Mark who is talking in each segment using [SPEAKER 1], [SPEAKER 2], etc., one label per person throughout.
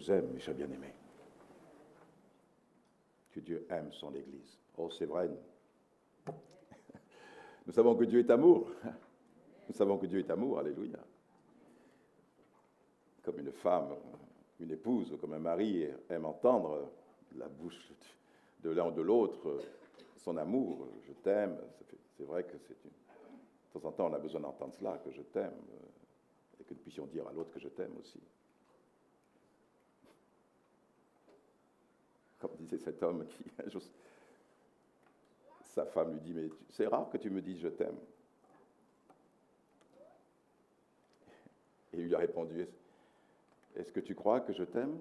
[SPEAKER 1] vous aime, mes chers bien-aimés. Que Dieu aime son Église. Oh, c'est vrai. Nous savons que Dieu est amour. Nous savons que Dieu est amour, alléluia. Comme une femme, une épouse, comme un mari aime entendre la bouche de l'un ou de l'autre son amour. Je t'aime. C'est vrai que c'est une... De temps en temps, on a besoin d'entendre cela, que je t'aime, et que nous puissions dire à l'autre que je t'aime aussi. Comme disait cet homme qui, un jour, sa femme lui dit, mais c'est rare que tu me dises je t'aime. Et il lui a répondu, est-ce que tu crois que je t'aime?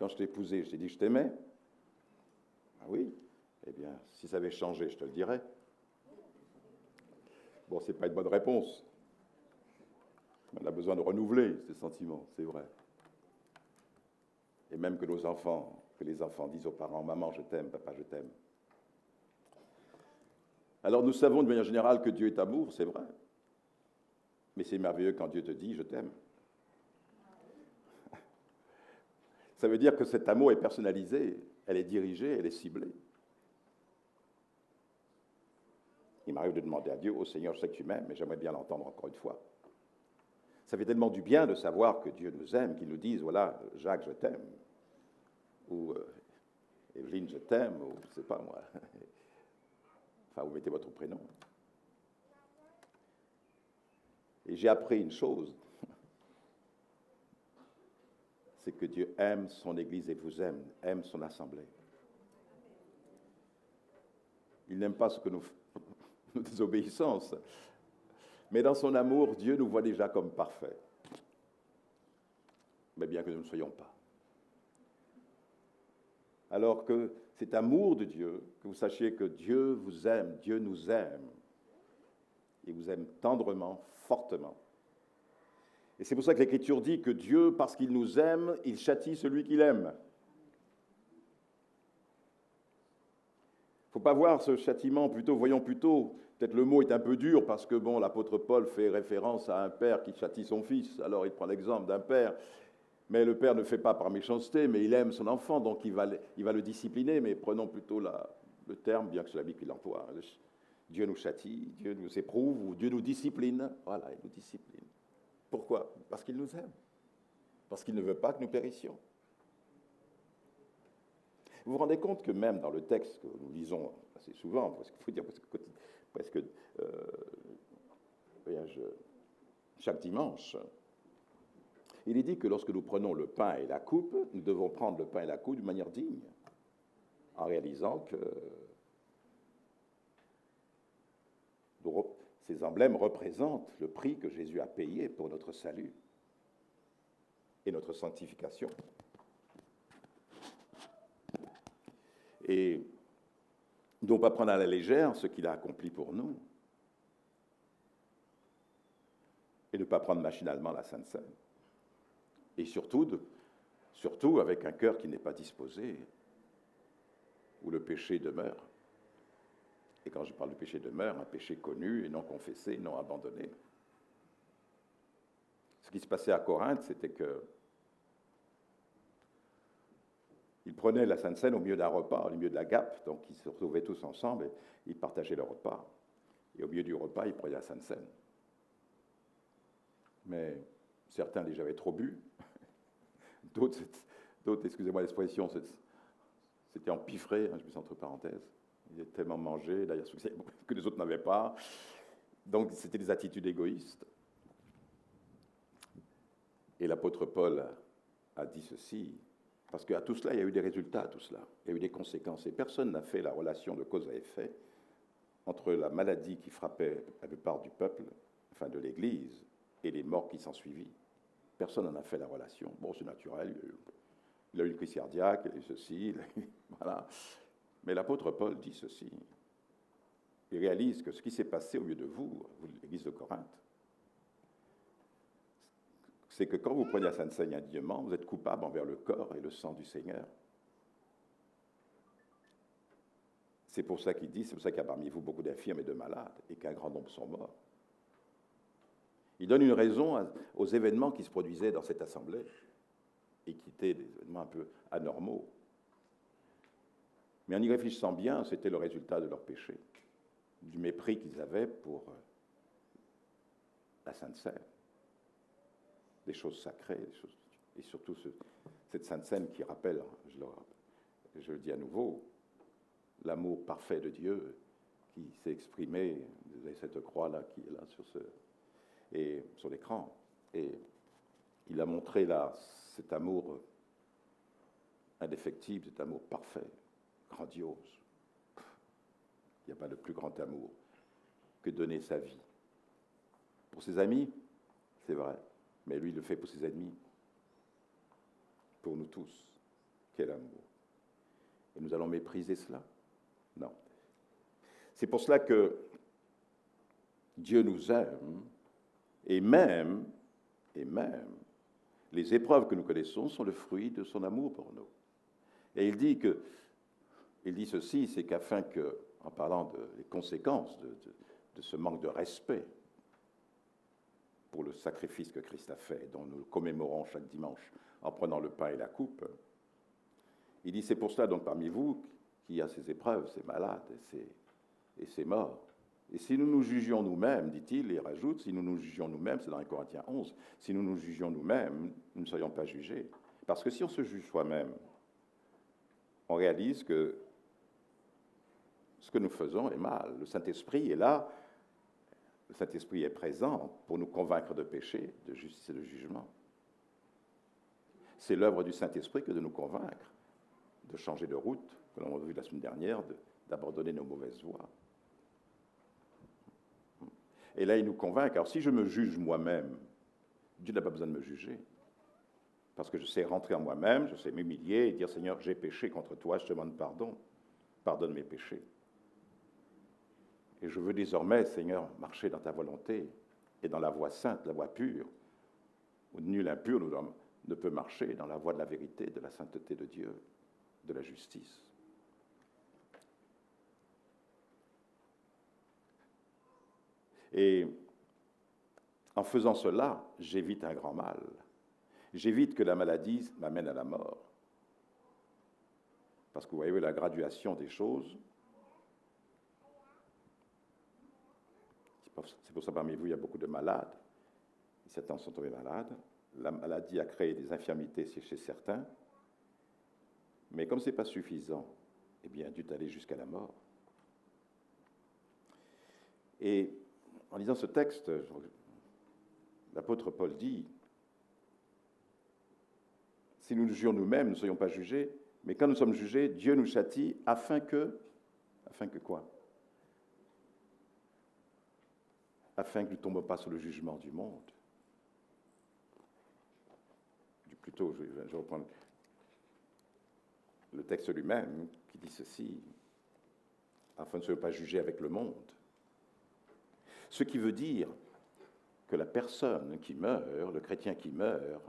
[SPEAKER 1] Quand je t'ai épousé, je t'ai dit que je t'aimais. Ah oui? Eh bien, si ça avait changé, je te le dirais. Bon, ce n'est pas une bonne réponse. On a besoin de renouveler ces sentiments, c'est vrai. Et même que les enfants disent aux parents, maman, je t'aime, papa, je t'aime. Alors nous savons de manière générale que Dieu est amour, c'est vrai. Mais c'est merveilleux quand Dieu te dit, je t'aime. Ça veut dire que cet amour est personnalisé, elle est dirigée, elle est ciblée. Il m'arrive de demander à Dieu, oh Seigneur, je sais que tu m'aimes, mais j'aimerais bien l'entendre encore une fois. Ça fait tellement du bien de savoir que Dieu nous aime, qu'il nous dise, voilà, Jacques, je t'aime. Ou Evelyne, je t'aime, ou je ne sais pas moi. Enfin, vous mettez votre prénom. Et j'ai appris une chose, c'est que Dieu aime son Église et vous aime son assemblée. Il n'aime pas ce que nous désobéissance. Mais dans son amour, Dieu nous voit déjà comme parfaits. Mais bien que nous ne soyons pas. Alors que cet amour de Dieu, que vous sachiez que Dieu vous aime, Dieu nous aime. Il vous aime tendrement, fortement. Et c'est pour ça que l'Écriture dit que Dieu, parce qu'il nous aime, il châtie celui qu'il aime. Il ne faut pas voir ce châtiment, voyons plutôt, peut-être le mot est un peu dur parce que, bon, l'apôtre Paul fait référence à un père qui châtie son fils, alors il prend l'exemple d'un père, mais le père ne fait pas par méchanceté, mais il aime son enfant, donc il va le discipliner, mais prenons plutôt le terme, bien que c'est la Bible qui l'emploie. Dieu nous châtie, Dieu nous éprouve, ou Dieu nous discipline, voilà, il nous discipline. Pourquoi? Parce qu'il nous aime, parce qu'il ne veut pas que nous périssions. Vous vous rendez compte que même dans le texte que nous lisons assez souvent, chaque dimanche, il est dit que lorsque nous prenons le pain et la coupe, nous devons prendre le pain et la coupe de manière digne, en réalisant que ces emblèmes représentent le prix que Jésus a payé pour notre salut et notre sanctification. Et nous ne devons pas prendre à la légère ce qu'il a accompli pour nous et ne pas prendre machinalement la Sainte Seine. Et surtout avec un cœur qui n'est pas disposé, où le péché demeure. Et quand je parle de péché demeure, un péché connu et non confessé, non abandonné. Ce qui se passait à Corinthe, c'était que ils prenaient la Sainte Seine au milieu d'un repas, au milieu de la Gape, donc ils se retrouvaient tous ensemble et ils partageaient le repas. Et au milieu du repas, ils prenaient la Sainte Seine. Mais certains déjà avaient trop bu, d'autres, excusez-moi l'expression, c'était empiffré, je mets ça entre parenthèses. Ils étaient tellement mangés, d'ailleurs, que les autres n'avaient pas. Donc c'était des attitudes égoïstes. Et l'apôtre Paul a dit ceci, parce qu'à tout cela, il y a eu des résultats à tout cela. Il y a eu des conséquences. Et personne n'a fait la relation de cause à effet entre la maladie qui frappait la plupart du peuple, enfin de l'Église, et les morts qui s'en suivirent. Personne n'en a fait la relation. Bon, c'est naturel, il a eu une crise cardiaque, il a eu ceci, voilà. Mais l'apôtre Paul dit ceci. Il réalise que ce qui s'est passé au milieu de vous, l'Église de Corinthe, c'est que quand vous prenez la Sainte Seine indignement, vous êtes coupable envers le corps et le sang du Seigneur. C'est pour ça qu'il dit, c'est pour ça qu'il y a parmi vous beaucoup d'infirmes et de malades, et qu'un grand nombre sont morts. Il donne une raison aux événements qui se produisaient dans cette assemblée et qui étaient des événements un peu anormaux. Mais en y réfléchissant bien, c'était le résultat de leur péché, du mépris qu'ils avaient pour la Sainte Seine, des choses sacrées, et surtout cette Sainte Seine qui rappelle, je le dis à nouveau, l'amour parfait de Dieu qui s'est exprimé, vous avez cette croix-là qui est là sur l'écran, et il a montré là cet amour indéfectible, cet amour parfait, grandiose. Il n'y a pas de plus grand amour que donner sa vie. Pour ses amis, c'est vrai, mais lui, il le fait pour ses ennemis, pour nous tous. Quel amour. Et nous allons mépriser cela? Non. C'est pour cela que Dieu nous aime, et même, les épreuves que nous connaissons sont le fruit de son amour pour nous. Et il dit ceci, c'est qu'afin que, en parlant des conséquences de ce manque de respect pour le sacrifice que Christ a fait, dont nous le commémorons chaque dimanche en prenant le pain et la coupe, il dit, c'est pour cela donc parmi vous qu'il y a ces épreuves, ces malades et ces morts. Et si nous nous jugions nous-mêmes, dit-il, et rajoute, si nous nous jugions nous-mêmes, c'est dans 1 Corinthiens 11, si nous nous jugions nous-mêmes, nous ne serions pas jugés. Parce que si on se juge soi-même, on réalise que ce que nous faisons est mal. Le Saint-Esprit est là, le Saint-Esprit est présent pour nous convaincre de péché, de justice et de jugement. C'est l'œuvre du Saint-Esprit que de nous convaincre de changer de route, comme on l'a vu la semaine dernière, d'abandonner nos mauvaises voies. Et là, il nous convainc. Alors, si je me juge moi-même, Dieu n'a pas besoin de me juger. Parce que je sais rentrer en moi-même, je sais m'humilier et dire, Seigneur, j'ai péché contre toi, je te demande pardon. Pardonne mes péchés. Et je veux désormais, Seigneur, marcher dans ta volonté et dans la voie sainte, la voie pure, où nul impur ne peut marcher dans la voie de la vérité, de la sainteté de Dieu, de la justice. Et en faisant cela, j'évite un grand mal. J'évite que la maladie m'amène à la mort. Parce que vous voyez la graduation des choses. C'est pour ça parmi vous, il y a beaucoup de malades. Certains sont tombés malades. La maladie a créé des infirmités chez certains. Mais comme ce n'est pas suffisant, eh bien, Dieu est allé jusqu'à la mort. Et en lisant ce texte, l'apôtre Paul dit, si nous nous jugeons nous-mêmes, nous ne soyons pas jugés, mais quand nous sommes jugés, Dieu nous châtie afin que quoi? Afin que nous ne tombions pas sous le jugement du monde. Plutôt, je reprends le texte lui-même qui dit ceci, afin de ne pas juger avec le monde. Ce qui veut dire que la personne qui meurt, le chrétien qui meurt,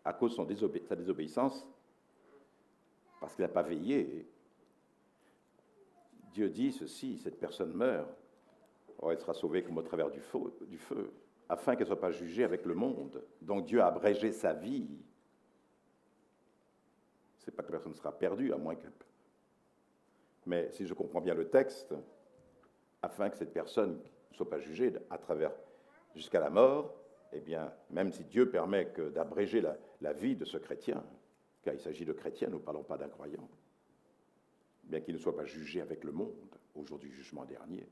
[SPEAKER 1] à cause de sa désobéissance, parce qu'il n'a pas veillé, Dieu dit ceci, cette personne meurt, elle sera sauvée comme au travers du feu, afin qu'elle ne soit pas jugée avec le monde. Donc Dieu a abrégé sa vie. Ce n'est pas que la personne sera perdue, à moins que... Mais si je comprends bien le texte, afin que cette personne ne soit pas jugée à travers jusqu'à la mort, eh bien, même si Dieu permet d'abréger la vie de ce chrétien, car il s'agit de chrétiens, nous ne parlons pas d'un croyant, bien qu'il ne soit pas jugé avec le monde au jour du jugement dernier.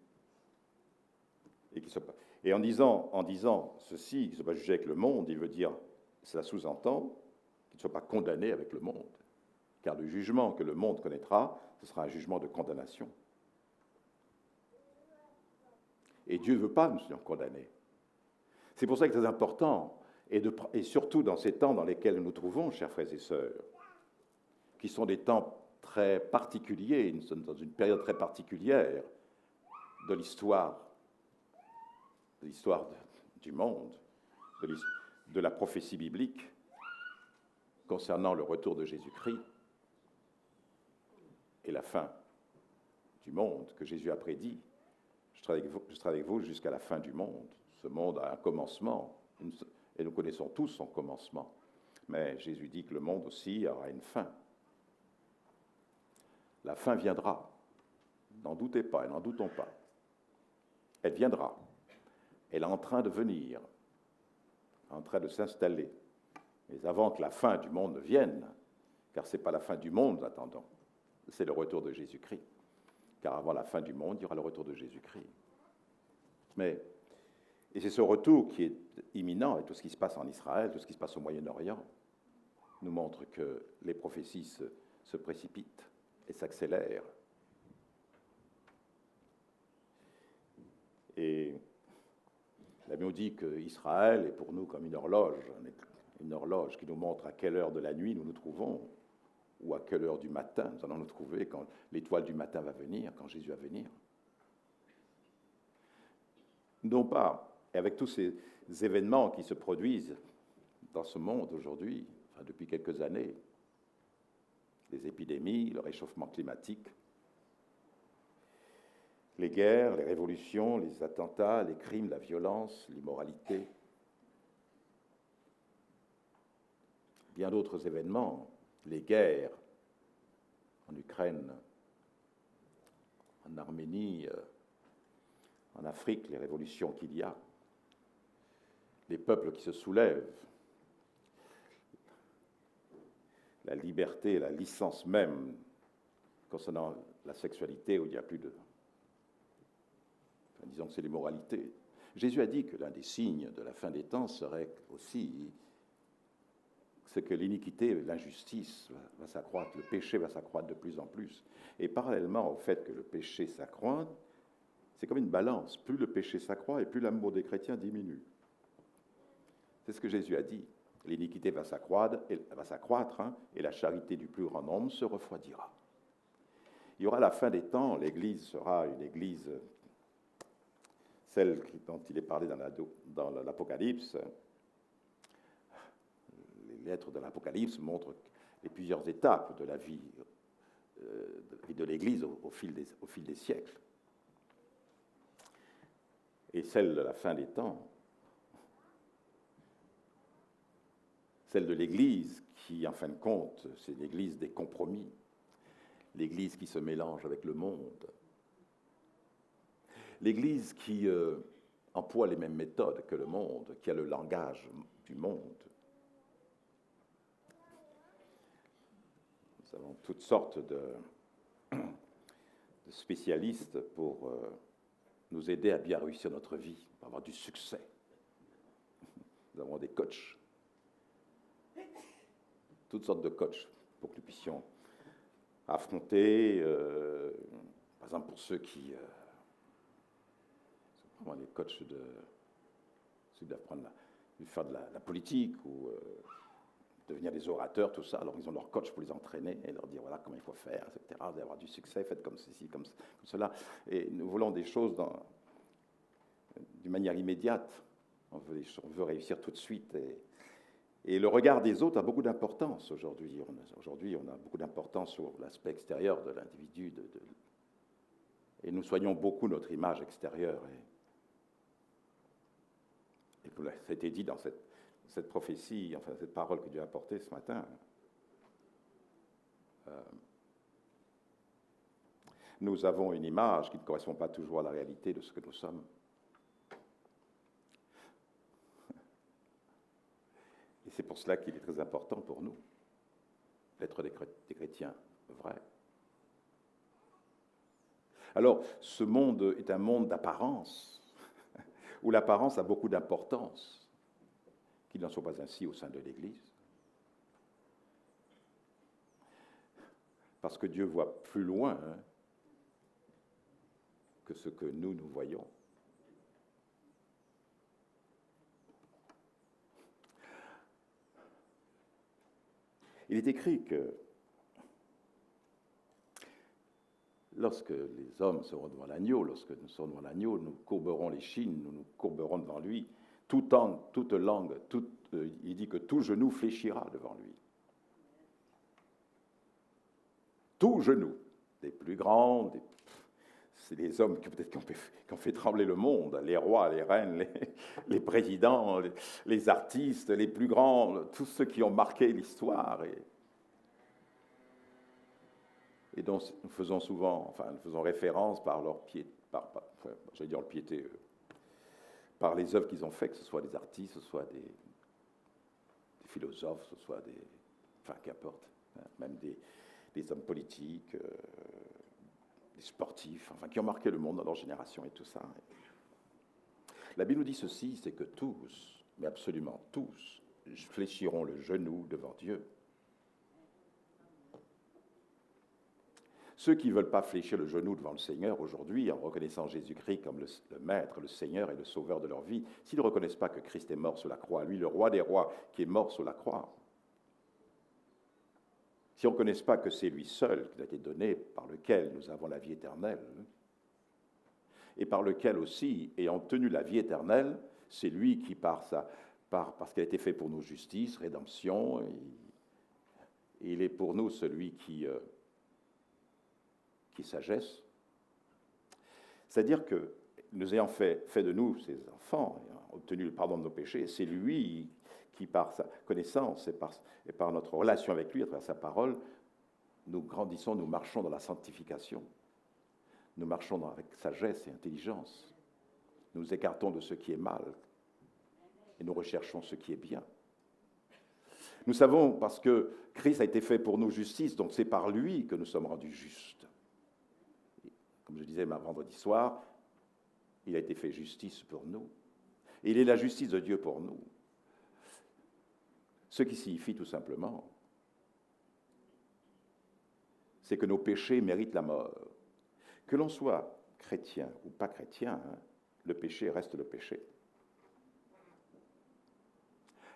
[SPEAKER 1] Et en disant ceci, qu'il ne soit pas jugé avec le monde, il veut dire, cela sous-entend qu'il ne soit pas condamné avec le monde. Car le jugement que le monde connaîtra, ce sera un jugement de condamnation. Et Dieu ne veut pas que nous soyons condamnés. C'est pour ça que c'est très important, et surtout dans ces temps dans lesquels nous nous trouvons, chers frères et sœurs, qui sont des temps très particuliers, nous sommes dans une période très particulière de l'histoire du monde, de la prophétie biblique concernant le retour de Jésus-Christ et la fin du monde que Jésus a prédit. Je serai avec vous jusqu'à la fin du monde. Ce monde a un commencement, et nous connaissons tous son commencement. Mais Jésus dit que le monde aussi aura une fin. La fin viendra. N'en doutez pas et n'en doutons pas. Elle viendra. Elle est en train de venir, en train de s'installer. Mais avant que la fin du monde ne vienne, car ce n'est pas la fin du monde, nous attendons, c'est le retour de Jésus-Christ. Car avant la fin du monde, il y aura le retour de Jésus-Christ. Et c'est ce retour qui est imminent, et tout ce qui se passe en Israël, tout ce qui se passe au Moyen-Orient, nous montre que les prophéties se précipitent et s'accélèrent. Et la Bible dit qu'Israël est pour nous comme une horloge qui nous montre à quelle heure de la nuit nous nous trouvons, ou à quelle heure du matin nous allons nous trouver quand l'étoile du matin va venir, quand Jésus va venir. Non pas, et avec tous ces événements qui se produisent dans ce monde aujourd'hui, enfin depuis quelques années, les épidémies, le réchauffement climatique, les guerres, les révolutions, les attentats, les crimes, la violence, l'immoralité, bien d'autres événements, les guerres en Ukraine, en Arménie, en Afrique, les révolutions qu'il y a, les peuples qui se soulèvent, la liberté, la licence même concernant la sexualité où il n'y a plus de... Enfin, disons que c'est l'immoralité. Jésus a dit que l'un des signes de la fin des temps serait aussi ce que l'iniquité, l'injustice va s'accroître, le péché va s'accroître de plus en plus. Et parallèlement au fait que le péché s'accroît, c'est comme une balance. Plus le péché s'accroît et plus l'amour des chrétiens diminue. C'est ce que Jésus a dit. L'iniquité va s'accroître et la charité du plus grand nombre se refroidira. Il y aura la fin des temps, l'Église sera une Église, celle dont il est parlé dans l'Apocalypse. Les lettres de l'Apocalypse montrent les plusieurs étapes de la vie de l'Église au fil des siècles. Et celle de la fin des temps, celle de l'Église qui, en fin de compte, c'est l'Église des compromis, l'Église qui se mélange avec le monde, l'Église qui emploie les mêmes méthodes que le monde, qui a le langage du monde. Nous avons toutes sortes de spécialistes pour nous aider à bien réussir notre vie, pour avoir du succès. Nous avons des coachs, toutes sortes de coachs, pour que nous puissions affronter, par exemple pour ceux qui... les coachs ceux qui doivent faire de la politique ou devenir des orateurs, tout ça. Alors ils ont leur coach pour les entraîner et leur dire voilà comment il faut faire, etc. Vous allez avoir du succès, faites comme ceci, comme cela. Et nous voulons des choses d'une manière immédiate. On veut réussir tout de suite. Et le regard des autres a beaucoup d'importance aujourd'hui. Aujourd'hui, on a beaucoup d'importance sur l'aspect extérieur de l'individu. Et nous soignons beaucoup notre image extérieure. Et ça a été dit dans cette prophétie, enfin cette parole que Dieu a apportée ce matin. Nous avons une image qui ne correspond pas toujours à la réalité de ce que nous sommes. Et c'est pour cela qu'il est très important pour nous d'être des chrétiens vrais. Alors, ce monde est un monde d'apparence, où l'apparence a beaucoup d'importance, qu'il n'en soit pas ainsi au sein de l'Église. Parce que Dieu voit plus loin que ce que nous voyons. Il est écrit que lorsque les hommes seront devant l'agneau, lorsque nous serons devant l'agneau, nous courberons les chines, nous nous courberons devant lui. Toute langue, il dit que tout genou fléchira devant lui. Tout genou, des plus grands, c'est les hommes qui ont fait trembler le monde, les rois, les reines, les présidents, les artistes, les plus grands, tous ceux qui ont marqué l'histoire et dont nous faisons référence par leur piété, j'allais dire leur piété, par les œuvres qu'ils ont faites, que ce soit des artistes, que ce soit des philosophes, que ce soit qu'importe, hein, même des hommes politiques, des sportifs, qui ont marqué le monde dans leur génération et tout ça. La Bible nous dit ceci, c'est que tous, mais absolument tous, fléchiront le genou devant Dieu. Ceux qui ne veulent pas fléchir le genou devant le Seigneur aujourd'hui, en reconnaissant Jésus-Christ comme le Maître, le Seigneur et le Sauveur de leur vie, s'ils ne reconnaissent pas que Christ est mort sur la croix, lui, le Roi des rois, qui est mort sur la croix, s'ils ne reconnaissent pas que c'est lui seul qui a été donné, par lequel nous avons la vie éternelle, et par lequel aussi, ayant obtenu la vie éternelle, c'est lui qui, parce qu'il a été fait pour nos justices, rédemption, et il est pour nous celui qui sagesse. C'est-à-dire que nous ayant fait de nous ses enfants, ayant obtenu le pardon de nos péchés, c'est lui qui, par sa connaissance et par notre relation avec lui, à travers sa parole, nous grandissons, nous marchons dans la sanctification. Nous marchons avec sagesse et intelligence. Nous nous écartons de ce qui est mal et nous recherchons ce qui est bien. Nous savons, parce que Christ a été fait pour nous justice, donc c'est par lui que nous sommes rendus justes. Comme je disais vendredi soir, il a été fait justice pour nous. Et il est la justice de Dieu pour nous. Ce qui signifie tout simplement, c'est que nos péchés méritent la mort. Que l'on soit chrétien ou pas chrétien, le péché reste le péché.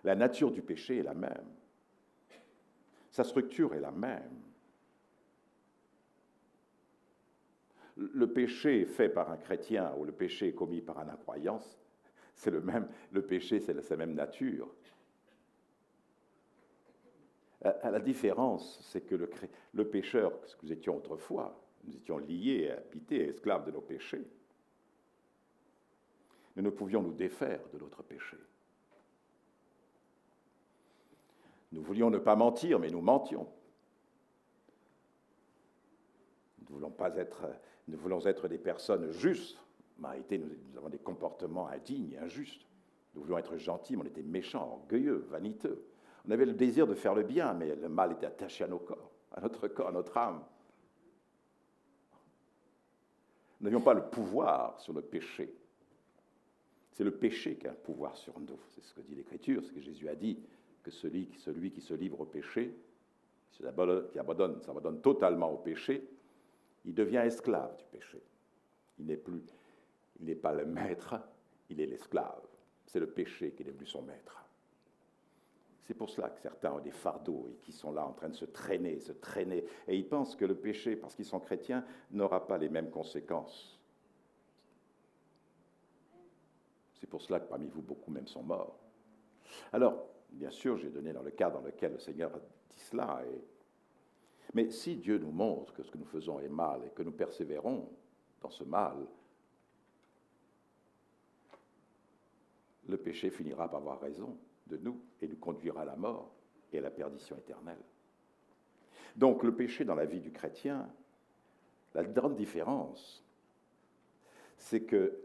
[SPEAKER 1] La nature du péché est la même. Sa structure est la même. Le péché fait par un chrétien ou le péché commis par un incroyant, c'est le même. Le péché, c'est la même nature. La différence, c'est que le pécheur, ce que nous étions autrefois, nous étions liés, habités, esclaves de nos péchés. Nous ne pouvions nous défaire de notre péché. Nous voulions ne pas mentir, mais nous mentions. Nous voulons être des personnes justes. En réalité, nous avons des comportements indignes et injustes. Nous voulions être gentils, mais on était méchants, orgueilleux, vaniteux. On avait le désir de faire le bien, mais le mal était attaché à nos corps, à notre corps, à notre âme. Nous n'avions pas le pouvoir sur le péché. C'est le péché qui a un pouvoir sur nous. C'est ce que dit l'Écriture, ce que Jésus a dit, que celui qui se livre au péché, qui s'abandonne totalement au péché, il devient esclave du péché. Il n'est pas le maître, il est l'esclave. C'est le péché qui est devenu son maître. C'est pour cela que certains ont des fardeaux et qui sont là en train de se traîner. Et ils pensent que le péché, parce qu'ils sont chrétiens, n'aura pas les mêmes conséquences. C'est pour cela que parmi vous, beaucoup même sont morts. Alors, bien sûr, j'ai donné dans le cadre dans lequel le Seigneur a dit cela. Mais si Dieu nous montre que ce que nous faisons est mal et que nous persévérons dans ce mal, le péché finira par avoir raison de nous et nous conduira à la mort et à la perdition éternelle. Donc le péché dans la vie du chrétien, la grande différence, c'est que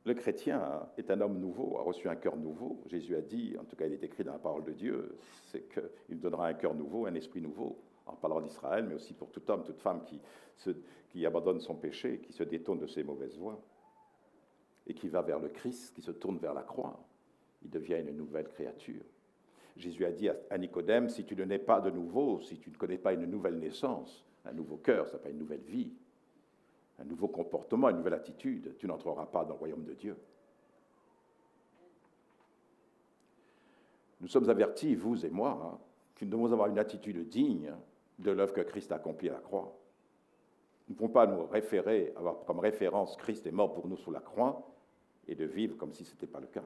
[SPEAKER 1] le chrétien est un homme nouveau, a reçu un cœur nouveau. Jésus a dit, en tout cas il est écrit dans la parole de Dieu, c'est qu'il donnera un cœur nouveau, un esprit nouveau, en parlant d'Israël, mais aussi pour tout homme, toute femme qui abandonne son péché, qui se détourne de ses mauvaises voies et qui va vers le Christ, qui se tourne vers la croix. Il devient une nouvelle créature. Jésus a dit à Nicodème, si tu ne nais pas de nouveau, si tu ne connais pas une nouvelle naissance, un nouveau cœur, ça s'appelle une nouvelle vie, un nouveau comportement, une nouvelle attitude, tu n'entreras pas dans le royaume de Dieu. Nous sommes avertis, vous et moi, que nous devons avoir une attitude digne de l'œuvre que Christ a accomplie à la croix. Nous ne pouvons pas nous référer, avoir comme référence Christ est mort pour nous sur la croix et de vivre comme si ce n'était pas le cas.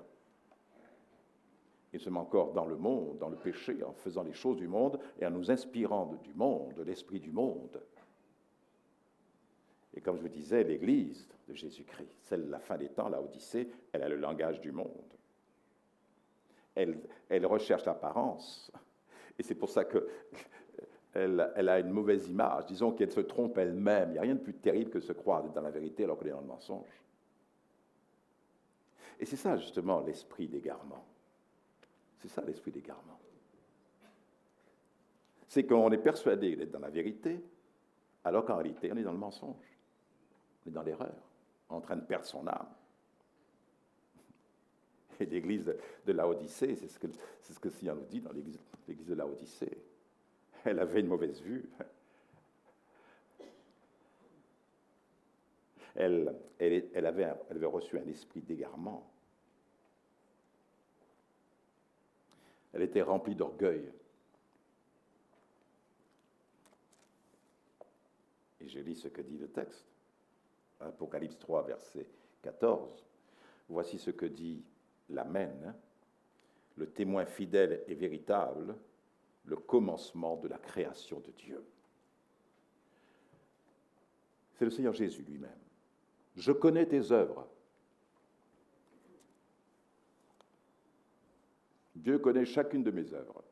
[SPEAKER 1] Et nous sommes encore dans le monde, dans le péché, en faisant les choses du monde et en nous inspirant du monde, de l'esprit du monde. Et comme je vous disais, l'Église de Jésus-Christ, celle de la fin des temps, la Odyssée, elle a le langage du monde. Elle recherche l'apparence. Et c'est pour ça qu'elle a une mauvaise image. Disons qu'elle se trompe elle-même. Il n'y a rien de plus terrible que de se croire dans la vérité alors qu'on est dans le mensonge. Et c'est ça, justement, l'esprit d'égarement. C'est ça, l'esprit d'égarement. C'est qu'on est persuadé d'être dans la vérité, alors qu'en réalité, on est dans le mensonge. On est dans l'erreur, en train de perdre son âme. Et l'église de Laodicée, c'est ce que Seigneur nous dit dans l'église de Laodicée. Elle avait une mauvaise vue. Elle avait reçu un esprit d'égarement. Elle était remplie d'orgueil. Et je lis ce que dit le texte. Apocalypse 3, verset 14. Voici ce que dit l'Amen, le témoin fidèle et véritable, le commencement de la création de Dieu. C'est le Seigneur Jésus lui-même. Je connais tes œuvres. Dieu connaît chacune de mes œuvres.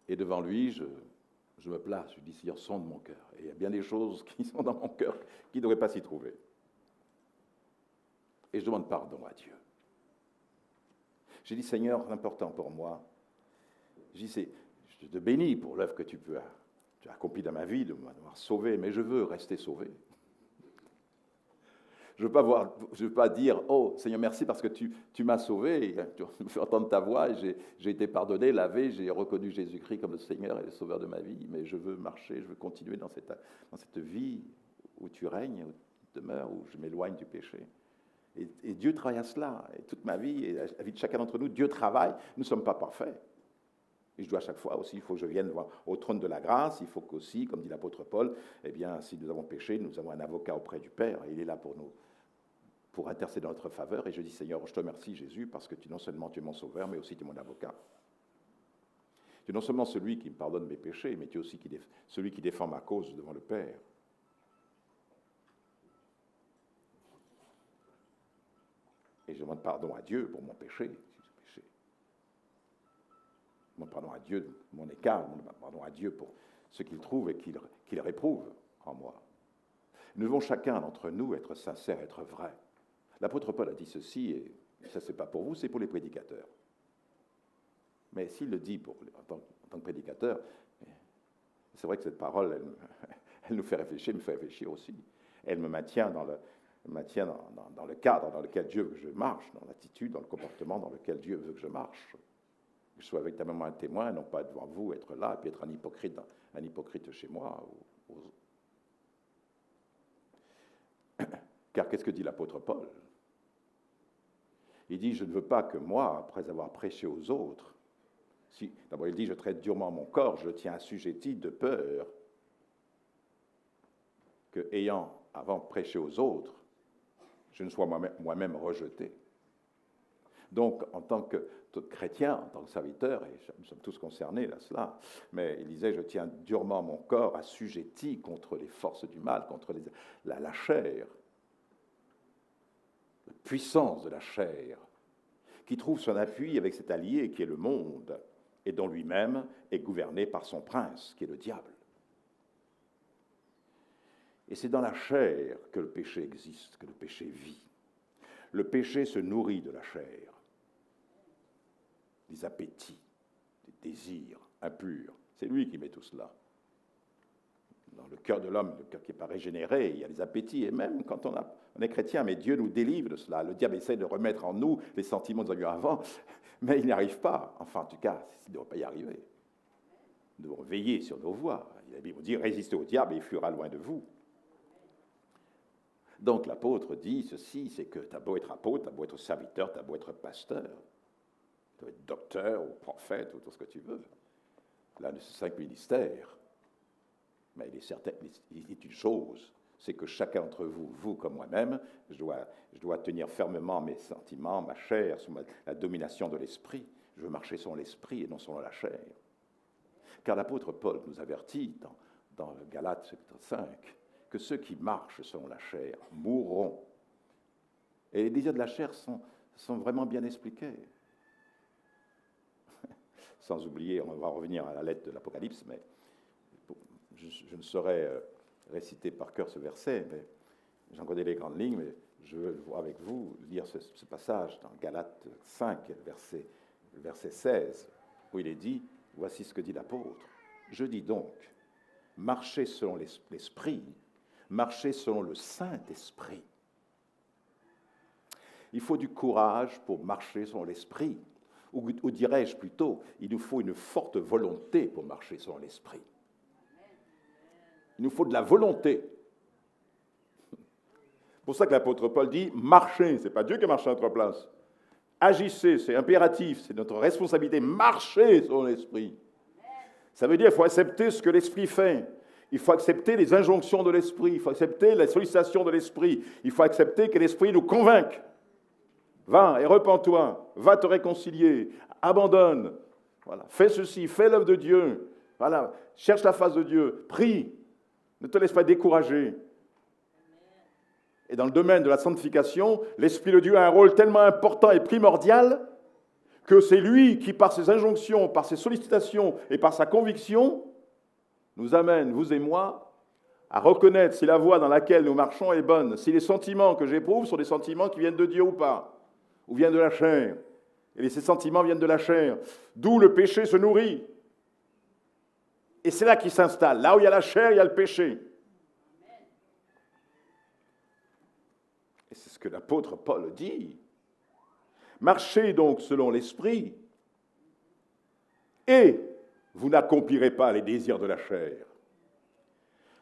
[SPEAKER 1] Et devant lui, je me place, je dis, Seigneur, sonde mon cœur. Et il y a bien des choses qui sont dans mon cœur qui ne devraient pas s'y trouver. Et je demande pardon à Dieu. J'ai dit, Seigneur, c'est important pour moi. Je dis, je te bénis pour l'œuvre que tu as accomplie dans ma vie, de m'avoir sauvé, mais je veux rester sauvé. Je ne veux pas dire, oh Seigneur, merci parce que tu m'as sauvé, tu me fais entendre ta voix, et j'ai été pardonné, lavé, j'ai reconnu Jésus-Christ comme le Seigneur et le Sauveur de ma vie, mais je veux marcher, je veux continuer dans cette vie où tu règnes, où tu demeures, où je m'éloigne du péché. Et Dieu travaille à cela, et toute ma vie, et la vie de chacun d'entre nous, Dieu travaille, nous ne sommes pas parfaits. Et je dois à chaque fois aussi, il faut que je vienne au trône de la grâce, il faut qu'aussi, comme dit l'apôtre Paul, eh bien, si nous avons péché, nous avons un avocat auprès du Père, et il est là pour nous, pour intercéder en notre faveur. Et je dis, Seigneur, je te remercie, Jésus, parce que non seulement tu es mon sauveur, mais aussi tu es mon avocat. Tu es non seulement celui qui me pardonne mes péchés, mais tu es aussi celui qui défend ma cause devant le Père. Et je demande pardon à Dieu pour mon péché. Je demande pardon à Dieu de mon écart, je demande pardon à Dieu pour ce qu'il trouve et qu'il réprouve en moi. Nous devons chacun d'entre nous être sincères, être vrais. L'apôtre Paul a dit ceci, et ça c'est pas pour vous, c'est pour les prédicateurs. Mais s'il le dit en tant que prédicateur, c'est vrai que cette parole, elle nous fait réfléchir, me fait réfléchir aussi. Elle me maintient dans le cadre dans lequel Dieu veut que je marche, dans l'attitude, dans le comportement dans lequel Dieu veut que je marche. Que je sois véritablement un témoin, non pas devant vous, être là, et puis être un hypocrite chez moi. Car qu'est-ce que dit l'apôtre Paul? Il dit, je ne veux pas que moi, après avoir prêché aux autres, d'abord il dit, je traite durement mon corps, je le tiens assujetti de peur que, ayant avant prêché aux autres, je ne sois moi-même rejeté. Donc, en tant que chrétien, en tant que serviteur, et nous sommes tous concernés à cela, mais il disait, je tiens durement mon corps assujetti contre les forces du mal, contre la chair, la puissance de la chair, qui trouve son appui avec cet allié qui est le monde, et dont lui-même est gouverné par son prince, qui est le diable. Et c'est dans la chair que le péché existe, que le péché vit. Le péché se nourrit de la chair, des appétits, des désirs impurs. C'est lui qui met tout cela. Dans le cœur de l'homme, le cœur qui n'est pas régénéré, il y a des appétits, et même quand on est chrétien, mais Dieu nous délivre de cela. Le diable essaie de remettre en nous les sentiments que nous avions avant, mais il n'y arrive pas. Enfin, en tout cas, il ne doit pas y arriver. Nous devons veiller sur nos voies. La Bible dit, résistez au diable et il fuira loin de vous. Donc l'apôtre dit ceci, c'est que tu as beau être apôtre, tu as beau être serviteur, tu as beau être pasteur, tu as beau être docteur ou prophète ou tout ce que tu veux. Là, de ces 5 ministères, mais il est certain, il dit une chose, c'est que chacun d'entre vous, vous comme moi-même, je dois tenir fermement mes sentiments, ma chair, sous la domination de l'esprit, Je veux marcher selon l'esprit et non selon la chair. Car l'apôtre Paul nous avertit dans Galates chapitre 5 que ceux qui marchent selon la chair mourront. Et les désirs de la chair sont vraiment bien expliqués. Sans oublier, on va revenir à la lettre de l'Apocalypse, mais je ne saurais réciter par cœur ce verset, mais j'en connais les grandes lignes, mais je veux avec vous lire ce passage dans Galates 5, verset 16, où il est dit, voici ce que dit l'apôtre. Je dis donc, marchez selon l'esprit, marchez selon le Saint-Esprit. Il faut du courage pour marcher selon l'esprit. Ou dirais-je plutôt, il nous faut une forte volonté pour marcher selon l'esprit. Il nous faut de la volonté. C'est pour ça que l'apôtre Paul dit, marchez, ce n'est pas Dieu qui marche à notre place. Agissez, c'est impératif, c'est notre responsabilité, marchez selon l'esprit. Ça veut dire qu'il faut accepter ce que l'esprit fait. Il faut accepter les injonctions de l'esprit, il faut accepter les sollicitations de l'esprit, il faut accepter que l'esprit nous convainque. Va et repens-toi, va te réconcilier, abandonne, voilà. Fais ceci, fais l'œuvre de Dieu, voilà. Cherche la face de Dieu, prie, ne te laisse pas décourager. Et dans le domaine de la sanctification, l'Esprit de Dieu a un rôle tellement important et primordial que c'est lui qui, par ses injonctions, par ses sollicitations et par sa conviction, nous amène, vous et moi, à reconnaître si la voie dans laquelle nous marchons est bonne, si les sentiments que j'éprouve sont des sentiments qui viennent de Dieu ou pas, ou viennent de la chair. Et ces sentiments viennent de la chair, d'où le péché se nourrit. Et c'est là qu'il s'installe. Là où il y a la chair, il y a le péché. Et c'est ce que l'apôtre Paul dit. Marchez donc selon l'esprit, et vous n'accomplirez pas les désirs de la chair.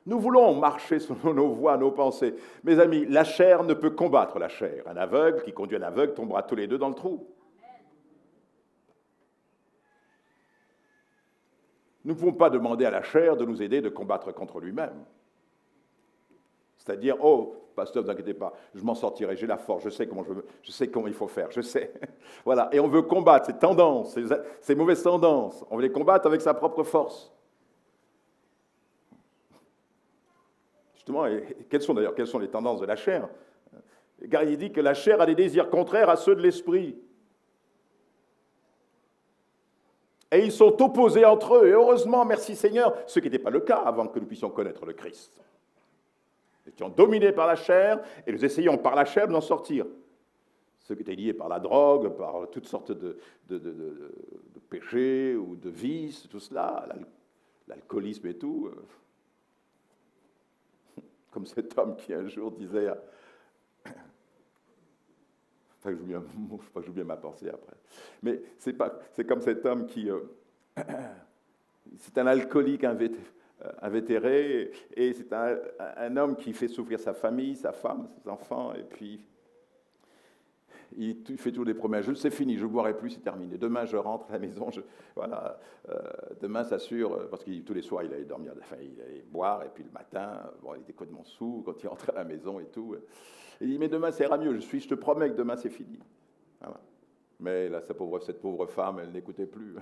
[SPEAKER 1] Nous voulons marcher selon nos voies, nos pensées. Mes amis, la chair ne peut combattre la chair. Un aveugle qui conduit un aveugle tombera tous les deux dans le trou. Nous ne pouvons pas demander à la chair de nous aider de combattre contre lui-même. C'est-à-dire, oh, pasteur, ne vous inquiétez pas, je m'en sortirai, j'ai la force, je sais comment il faut faire, je sais. Voilà, et on veut combattre ces tendances, ces mauvaises tendances. On veut les combattre avec sa propre force. Justement, quelles sont les tendances de la chair? Car il dit que la chair a des désirs contraires à ceux de l'esprit. Et ils sont opposés entre eux. Et heureusement, merci Seigneur, ce qui n'était pas le cas avant que nous puissions connaître le Christ. Nous étions dominés par la chair et nous essayons par la chair d'en sortir. Ceux qui étaient liés par la drogue, par toutes sortes de péchés ou de vices, tout cela, l'alcoolisme et tout. Comme cet homme qui un jour disait, enfin je joue bien ma pensée après, mais c'est comme cet homme qui, c'est un alcoolique invétéré, et c'est un homme qui fait souffrir sa famille, sa femme, ses enfants, et puis il fait toujours des promesses. C'est fini, je ne boirai plus, c'est terminé. Demain, je rentre à la maison. Voilà, demain, ça assure, parce que tous les soirs, il allait dormir, enfin, il allait boire, et puis le matin, bon, il était complètement saoul quand il rentrait à la maison et tout. Il dit, mais demain, ça ira mieux, je te promets que demain, c'est fini. Voilà. Mais là, cette pauvre femme, elle n'écoutait plus.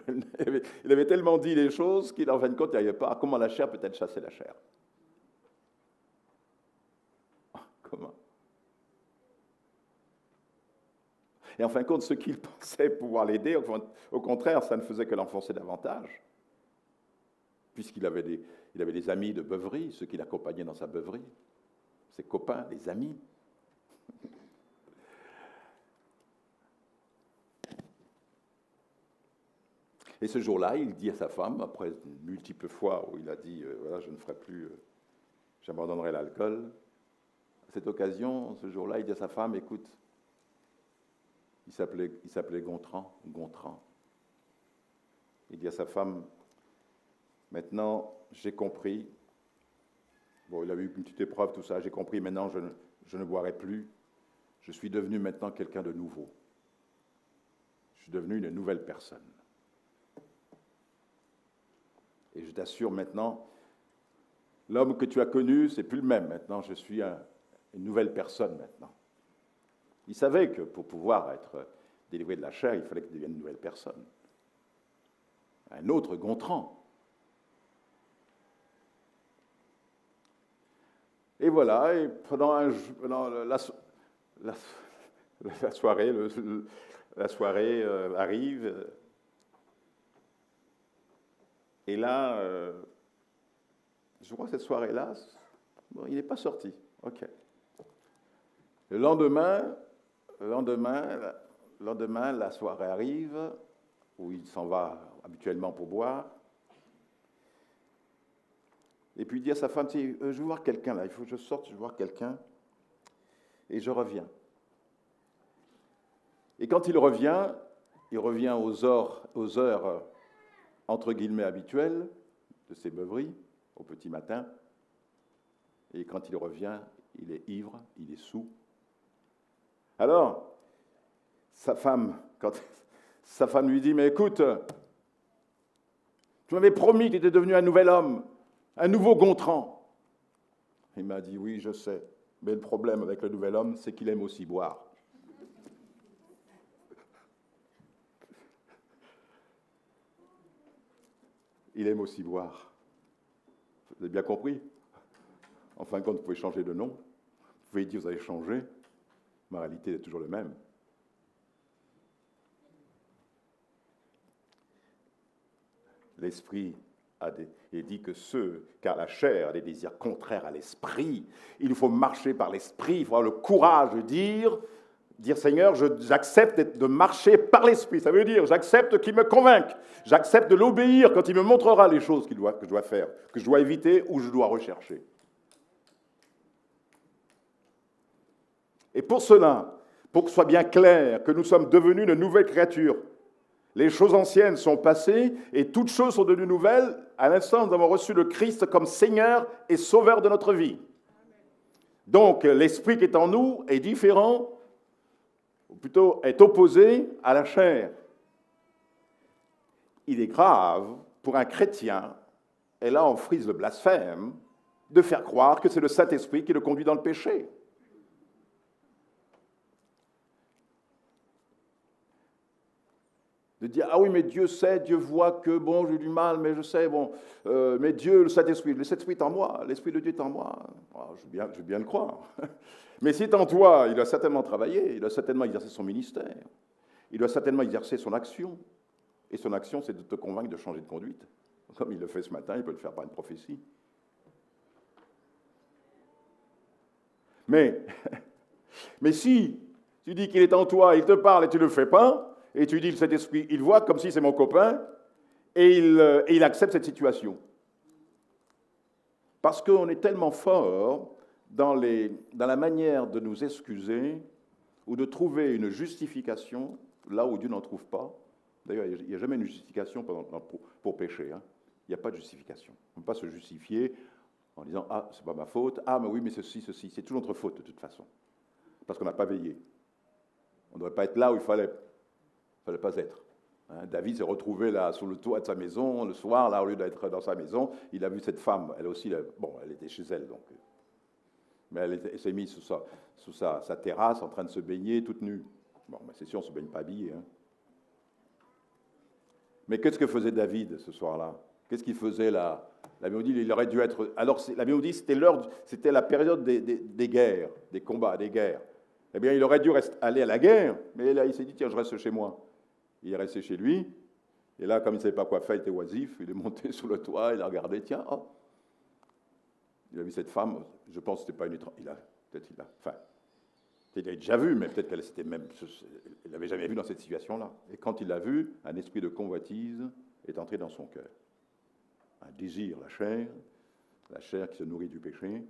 [SPEAKER 1] Il avait tellement dit les choses qu'il, en fin de compte, il n'arrivait pas à comment la chair peut-elle chasser la chair. Comment? Et en fin de compte, ce qu'il pensait pouvoir l'aider, au contraire, ça ne faisait que l'enfoncer davantage, puisqu'il avait des amis de beuverie, ceux qui l'accompagnaient dans sa beuverie, ses copains, les amis. Et ce jour-là, il dit à sa femme, après multiples fois où il a dit, voilà, je ne ferai plus, j'abandonnerai l'alcool. À cette occasion, ce jour-là, il dit à sa femme, écoute, il s'appelait Gontran. Il dit à sa femme, maintenant, j'ai compris. Bon, il avait eu une petite épreuve, tout ça, j'ai compris, maintenant, je ne boirai plus. Je suis devenu maintenant quelqu'un de nouveau. Je suis devenu une nouvelle personne. Et je t'assure maintenant, l'homme que tu as connu, c'est plus le même. Maintenant, je suis une nouvelle personne maintenant. Il savait que pour pouvoir être délivré de la chair, il fallait qu'il devienne une nouvelle personne. Un autre Gontran. Et voilà, et pendant la soirée, la soirée arrive, et là, je crois que cette soirée-là, bon, il n'est pas sorti. Ok. Le lendemain, la soirée arrive, où il s'en va habituellement pour boire. Et puis il dit à sa femme, je veux voir quelqu'un là, il faut que je sorte, je veux voir quelqu'un. Et je reviens. Et quand il revient aux heures entre guillemets habituelles de ses beuveries, au petit matin. Et quand il revient, il est ivre, il est saoul. Alors, sa femme lui dit, mais écoute, tu m'avais promis que tu étais devenu un nouvel homme, un nouveau Gontran. Il m'a dit, oui, je sais, mais le problème avec le nouvel homme, c'est qu'il aime aussi boire. Il aime aussi boire. Vous avez bien compris? En fin de compte, vous pouvez changer de nom, vous pouvez dire que vous avez changé, mais en réalité, c'est toujours le même. L'esprit il dit que car la chair a des désirs contraires à l'esprit, il faut marcher par l'esprit, il faut avoir le courage de dire Seigneur, j'accepte de marcher par l'esprit. Ça veut dire, j'accepte qu'il me convainque, j'accepte de l'obéir quand il me montrera les choses que je dois faire, que je dois éviter ou je dois rechercher. Et pour cela, pour que ce soit bien clair que nous sommes devenus de nouvelles créatures, les choses anciennes sont passées et toutes choses sont devenues nouvelles à l'instant où nous avons reçu le Christ comme Seigneur et Sauveur de notre vie. Donc, l'esprit qui est en nous est différent, ou plutôt est opposé à la chair. Il est grave pour un chrétien, et là on frise le blasphème, de faire croire que c'est le Saint-Esprit qui le conduit dans le péché. De dire, ah oui, mais Dieu sait, Dieu voit que, bon, j'ai du mal, mais je sais, bon, mais Dieu, le Saint-Esprit est en moi, l'Esprit de Dieu est en moi. Oh, je veux bien le croire. Mais si c'est en toi, il doit certainement travailler, il doit certainement exercer son ministère, il doit certainement exercer son action. Et son action, c'est de te convaincre de changer de conduite. Comme il le fait ce matin, il peut le faire par une prophétie. Mais si tu dis qu'il est en toi, il te parle et tu ne le fais pas, et tu dis, cet esprit, il voit comme si c'est mon copain, et il accepte cette situation. Parce qu'on est tellement fort dans la manière de nous excuser ou de trouver une justification là où Dieu n'en trouve pas. D'ailleurs, il n'y a jamais une justification pour pécher. Hein. Il n'y a pas de justification. On ne peut pas se justifier en disant « Ah, c'est pas ma faute. Ah, mais oui, mais ceci. » C'est toujours notre faute, de toute façon. Parce qu'on n'a pas veillé. On ne devrait pas être là où il fallait pas être. Hein, David s'est retrouvé là sur le toit de sa maison le soir, là au lieu d'être dans sa maison, il a vu cette femme. Elle aussi, elle était chez elle donc, mais elle s'est mise sous sa terrasse en train de se baigner toute nue. Bon, mais c'est sûr, on ne se baigne pas habillé. Hein. Mais qu'est-ce que faisait David ce soir-là? Qu'est-ce qu'il faisait là? La Bible dit il aurait dû être. Alors la Bible dit c'était la période des guerres, des combats, des guerres. Eh bien, il aurait dû aller à la guerre, mais là, il s'est dit tiens, je reste chez moi. Il est resté chez lui, et là, comme il ne savait pas quoi faire, il était oisif, il est monté sur le toit, il a regardé, tiens, oh. Il a vu cette femme, je pense que ce n'était pas une étrangère, il l'a déjà vu, mais peut-être qu'elle ne l'avait jamais vu dans cette situation-là. Et quand il l'a vu, un esprit de convoitise est entré dans son cœur. Un désir, la chair qui se nourrit du péché,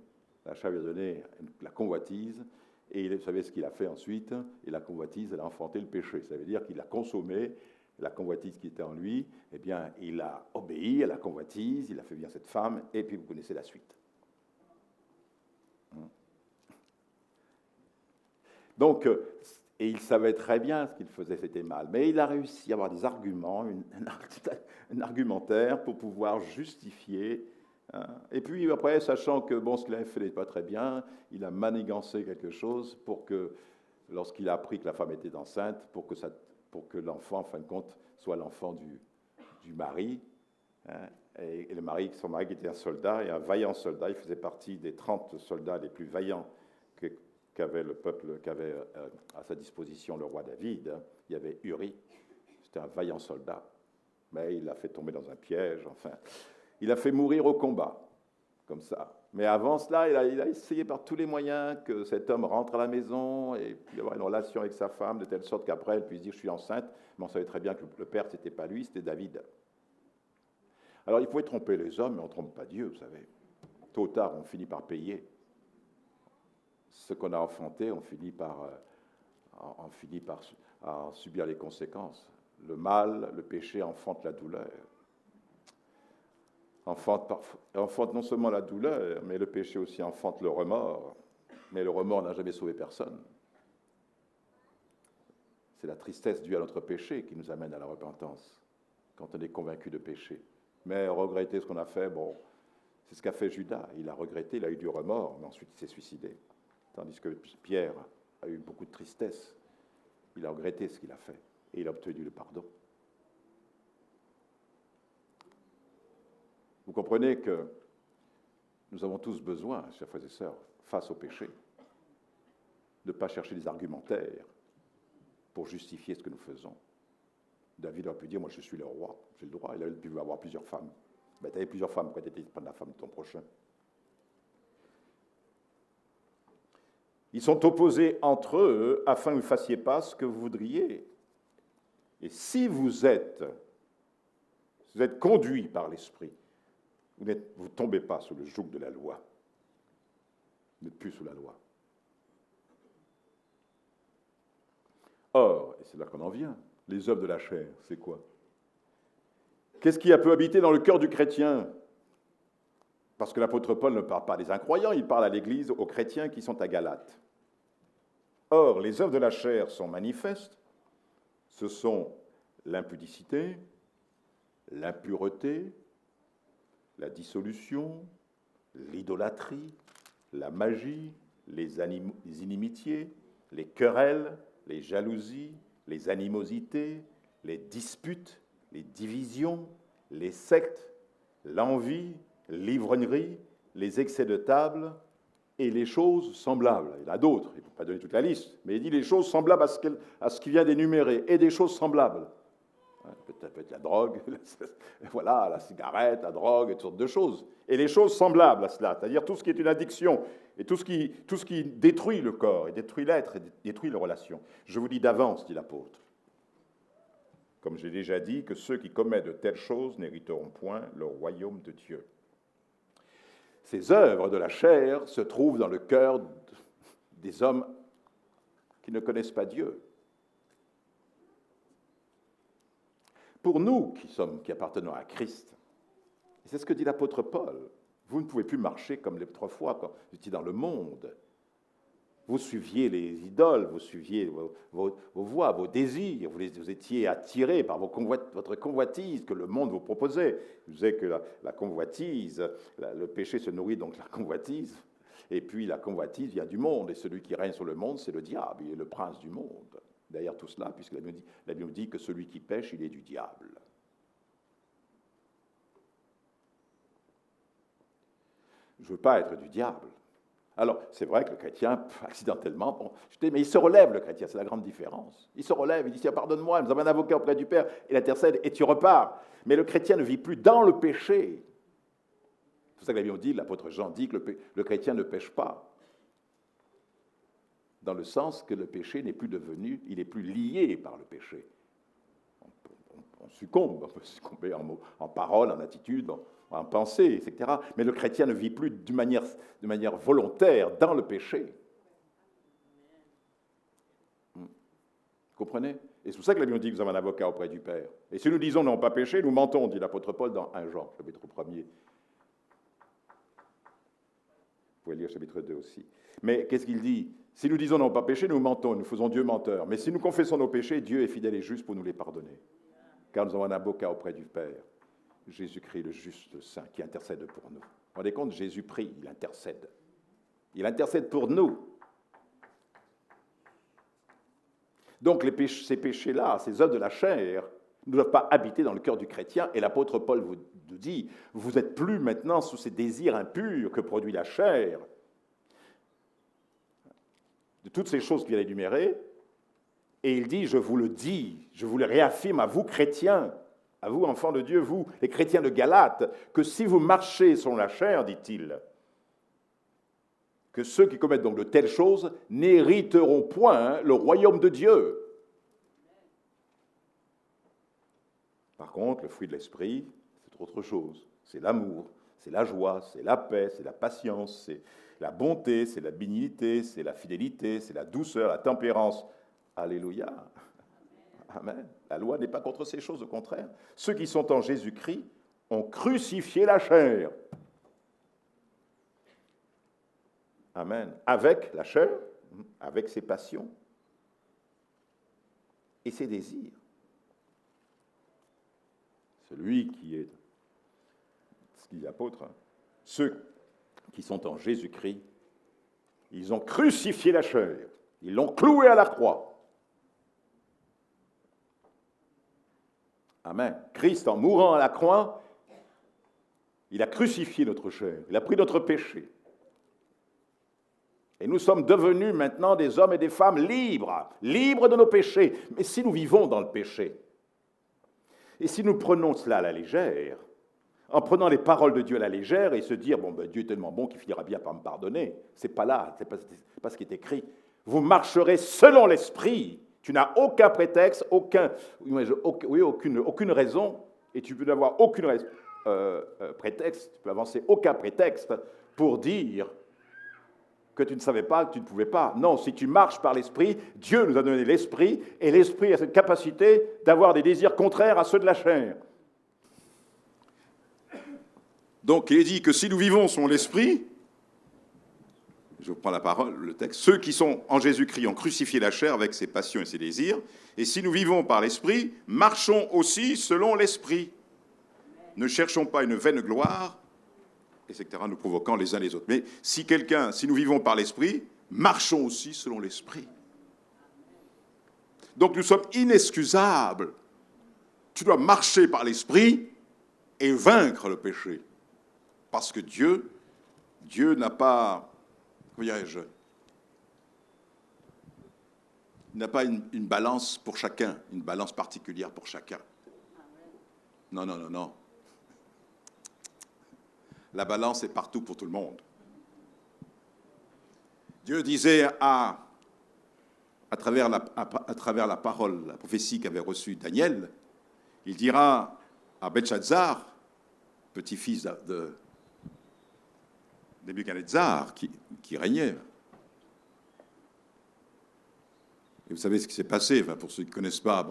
[SPEAKER 1] la chair lui a donné la convoitise, et vous savez ce qu'il a fait ensuite, et la convoitise, elle a enfanté le péché. Ça veut dire qu'il a consommé la convoitise qui était en lui, eh bien, il a obéi à la convoitise, il a fait venir cette femme, et puis vous connaissez la suite. Donc, et il savait très bien ce qu'il faisait, c'était mal, mais il a réussi à avoir des arguments, un argumentaire pour pouvoir justifier. Hein. Et puis après, sachant que ce qu'il avait fait n'était pas très bien, il a manigancé quelque chose pour que, lorsqu'il a appris que la femme était enceinte, pour que pour que l'enfant, en fin de compte, soit l'enfant du mari. Hein, et son mari qui était un soldat, et un vaillant soldat, il faisait partie des 30 soldats les plus vaillants qu'avait le peuple, qu'avait à sa disposition le roi David. Hein. Il y avait Uri, c'était un vaillant soldat, mais il l'a fait tomber dans un piège, enfin. Il a fait mourir au combat, comme ça. Mais avant cela, il a essayé par tous les moyens que cet homme rentre à la maison et puis avoir une relation avec sa femme, de telle sorte qu'après, elle puisse dire « je suis enceinte », mais on savait très bien que le père, ce n'était pas lui, c'était David. Alors, il pouvait tromper les hommes, mais on ne trompe pas Dieu, vous savez. Tôt ou tard, on finit par payer. Ce qu'on a enfanté, on finit par subir les conséquences. Le mal, le péché enfante la douleur. Enfante non seulement la douleur, mais le péché aussi enfante le remords. Mais le remords n'a jamais sauvé personne. C'est la tristesse due à notre péché qui nous amène à la repentance, quand on est convaincu de péché. Mais regretter ce qu'on a fait, bon, c'est ce qu'a fait Judas. Il a regretté, il a eu du remords, mais ensuite il s'est suicidé. Tandis que Pierre a eu beaucoup de tristesse. Il a regretté ce qu'il a fait et il a obtenu le pardon. Vous comprenez que nous avons tous besoin, chers frères et sœurs, face au péché, de ne pas chercher des argumentaires pour justifier ce que nous faisons. David aurait pu dire, moi je suis le roi, j'ai le droit, il aurait pu avoir plusieurs femmes. Ben, tu avais plusieurs femmes, pourquoi tu n'étais pas la femme de ton prochain? Ils sont opposés entre eux afin que vous ne fassiez pas ce que vous voudriez. Et si vous êtes conduits par l'Esprit, vous ne tombez pas sous le joug de la loi. Vous n'êtes plus sous la loi. Or, et c'est là qu'on en vient, les œuvres de la chair, c'est quoi? Qu'est-ce qui a pu habiter dans le cœur du chrétien? Parce que l'apôtre Paul ne parle pas des incroyants, il parle à l'Église, aux chrétiens qui sont à Galate. Or, les œuvres de la chair sont manifestes. Ce sont l'impudicité, l'impureté, la dissolution, l'idolâtrie, la magie, les inimitiés, les querelles, les jalousies, les animosités, les disputes, les divisions, les sectes, l'envie, l'ivrognerie, les excès de table et les choses semblables. Il y en a d'autres, il ne peut pas donner toute la liste, mais il dit les choses semblables à ce qu'il vient d'énumérer, et des choses semblables. Peut-être la drogue, voilà, la cigarette, la drogue, toutes sortes de choses. Et les choses semblables à cela, c'est-à-dire tout ce qui est une addiction, et tout ce qui détruit le corps, et détruit l'être, et détruit les relations. Je vous dis d'avance, dit l'apôtre, comme j'ai déjà dit, que ceux qui commettent de telles choses n'hériteront point le royaume de Dieu. Ces œuvres de la chair se trouvent dans le cœur des hommes qui ne connaissent pas Dieu. Pour nous qui appartenons à Christ, et c'est ce que dit l'apôtre Paul, vous ne pouvez plus marcher comme autrefois quand vous étiez dans le monde. Vous suiviez les idoles, vous suiviez vos voies, vos désirs, vous étiez attirés par votre convoitise que le monde vous proposait. Je disais que la convoitise, le péché se nourrit donc de la convoitise, et puis la convoitise vient du monde, et celui qui règne sur le monde, c'est le diable, il est le prince du monde. Derrière tout cela, puisque la Bible dit que celui qui pêche, il est du diable. Je ne veux pas être du diable. Alors, c'est vrai que le chrétien, accidentellement, bon, mais il se relève, le chrétien, c'est la grande différence. Il se relève, il dit, tiens, pardonne-moi, nous avons un avocat auprès du Père, il intercède, et tu repars. Mais le chrétien ne vit plus dans le péché. C'est pour ça que la Bible dit, l'apôtre Jean dit que le chrétien ne pêche pas. Dans le sens que le péché n'est plus devenu, il n'est plus lié par le péché. On succombe, on peut succomber en parole, en attitude, en pensée, etc. Mais le chrétien ne vit plus de manière volontaire dans le péché. Vous comprenez? Et c'est pour ça que la Bible dit que nous avons un avocat auprès du Père. Et si nous disons non pas péché, nous mentons, dit l'apôtre Paul dans 1 Jean, chapitre 1er. Vous pouvez lire chapitre 2 aussi. Mais qu'est-ce qu'il dit? Si nous disons non pas péché, nous mentons, nous faisons Dieu menteur. Mais si nous confessons nos péchés, Dieu est fidèle et juste pour nous les pardonner. Car nous avons un avocat auprès du Père, Jésus-Christ, le juste, le saint, qui intercède pour nous. Vous vous rendez compte? Jésus prie, il intercède. Il intercède pour nous. Donc ces péchés-là, ces œuvres de la chair, ne doivent pas habiter dans le cœur du chrétien. Et l'apôtre Paul vous dit, vous n'êtes plus maintenant sous ces désirs impurs que produit la chair. De toutes ces choses qu'il a énumérées, et il dit, je vous le dis, je vous le réaffirme à vous chrétiens, à vous enfants de Dieu, vous les chrétiens de Galate, que si vous marchez selon la chair, dit-il, que ceux qui commettent donc de telles choses n'hériteront point le royaume de Dieu. Par contre, le fruit de l'esprit, c'est autre chose. C'est l'amour, c'est la joie, c'est la paix, c'est la patience, c'est la bonté, c'est la bénignité, c'est la fidélité, c'est la douceur, la tempérance. Alléluia. Amen. La loi n'est pas contre ces choses, au contraire. Ceux qui sont en Jésus-Christ ont crucifié la chair. Amen. Avec la chair, avec ses passions et ses désirs. Celui qui est, ce qu'il dit l'apôtre, ceux qui sont en Jésus-Christ, ils ont crucifié la chair, ils l'ont cloué à la croix. Amen. Christ, en mourant à la croix, il a crucifié notre chair, il a pris notre péché. Et nous sommes devenus maintenant des hommes et des femmes libres, libres de nos péchés. Mais si nous vivons dans le péché, et si nous prenons cela à la légère, en prenant les paroles de Dieu à la légère et se dire, bon, ben, Dieu est tellement bon qu'il finira bien par me pardonner, c'est pas là, c'est pas ce qui est écrit. Vous marcherez selon l'esprit. Tu n'as aucun prétexte, aucune raison, et tu peux n'avoir aucun prétexte, tu peux avancer aucun prétexte pour dire que tu ne savais pas, que tu ne pouvais pas. Non, si tu marches par l'esprit, Dieu nous a donné l'esprit, et l'esprit a cette capacité d'avoir des désirs contraires à ceux de la chair. Donc, il est dit que si nous vivons selon l'esprit, je prends la parole, le texte, ceux qui sont en Jésus-Christ ont crucifié la chair avec ses passions et ses désirs, et si nous vivons par l'esprit, marchons aussi selon l'esprit. Ne cherchons pas une vaine gloire, etc., nous provoquant les uns les autres. Mais si nous vivons par l'esprit, marchons aussi selon l'esprit. Donc nous sommes inexcusables. Tu dois marcher par l'esprit et vaincre le péché. Parce que Dieu n'a pas, comment dirais-je, il n'a pas une balance pour chacun, une balance particulière pour chacun. Non, non, non, non. La balance est partout pour tout le monde. Dieu disait à travers la parole, la prophétie qu'avait reçue Daniel, il dira à Belshazzar, petit-fils de Nebuchadnezzar, qui régnait. Et vous savez ce qui s'est passé, enfin, pour ceux qui ne connaissent pas,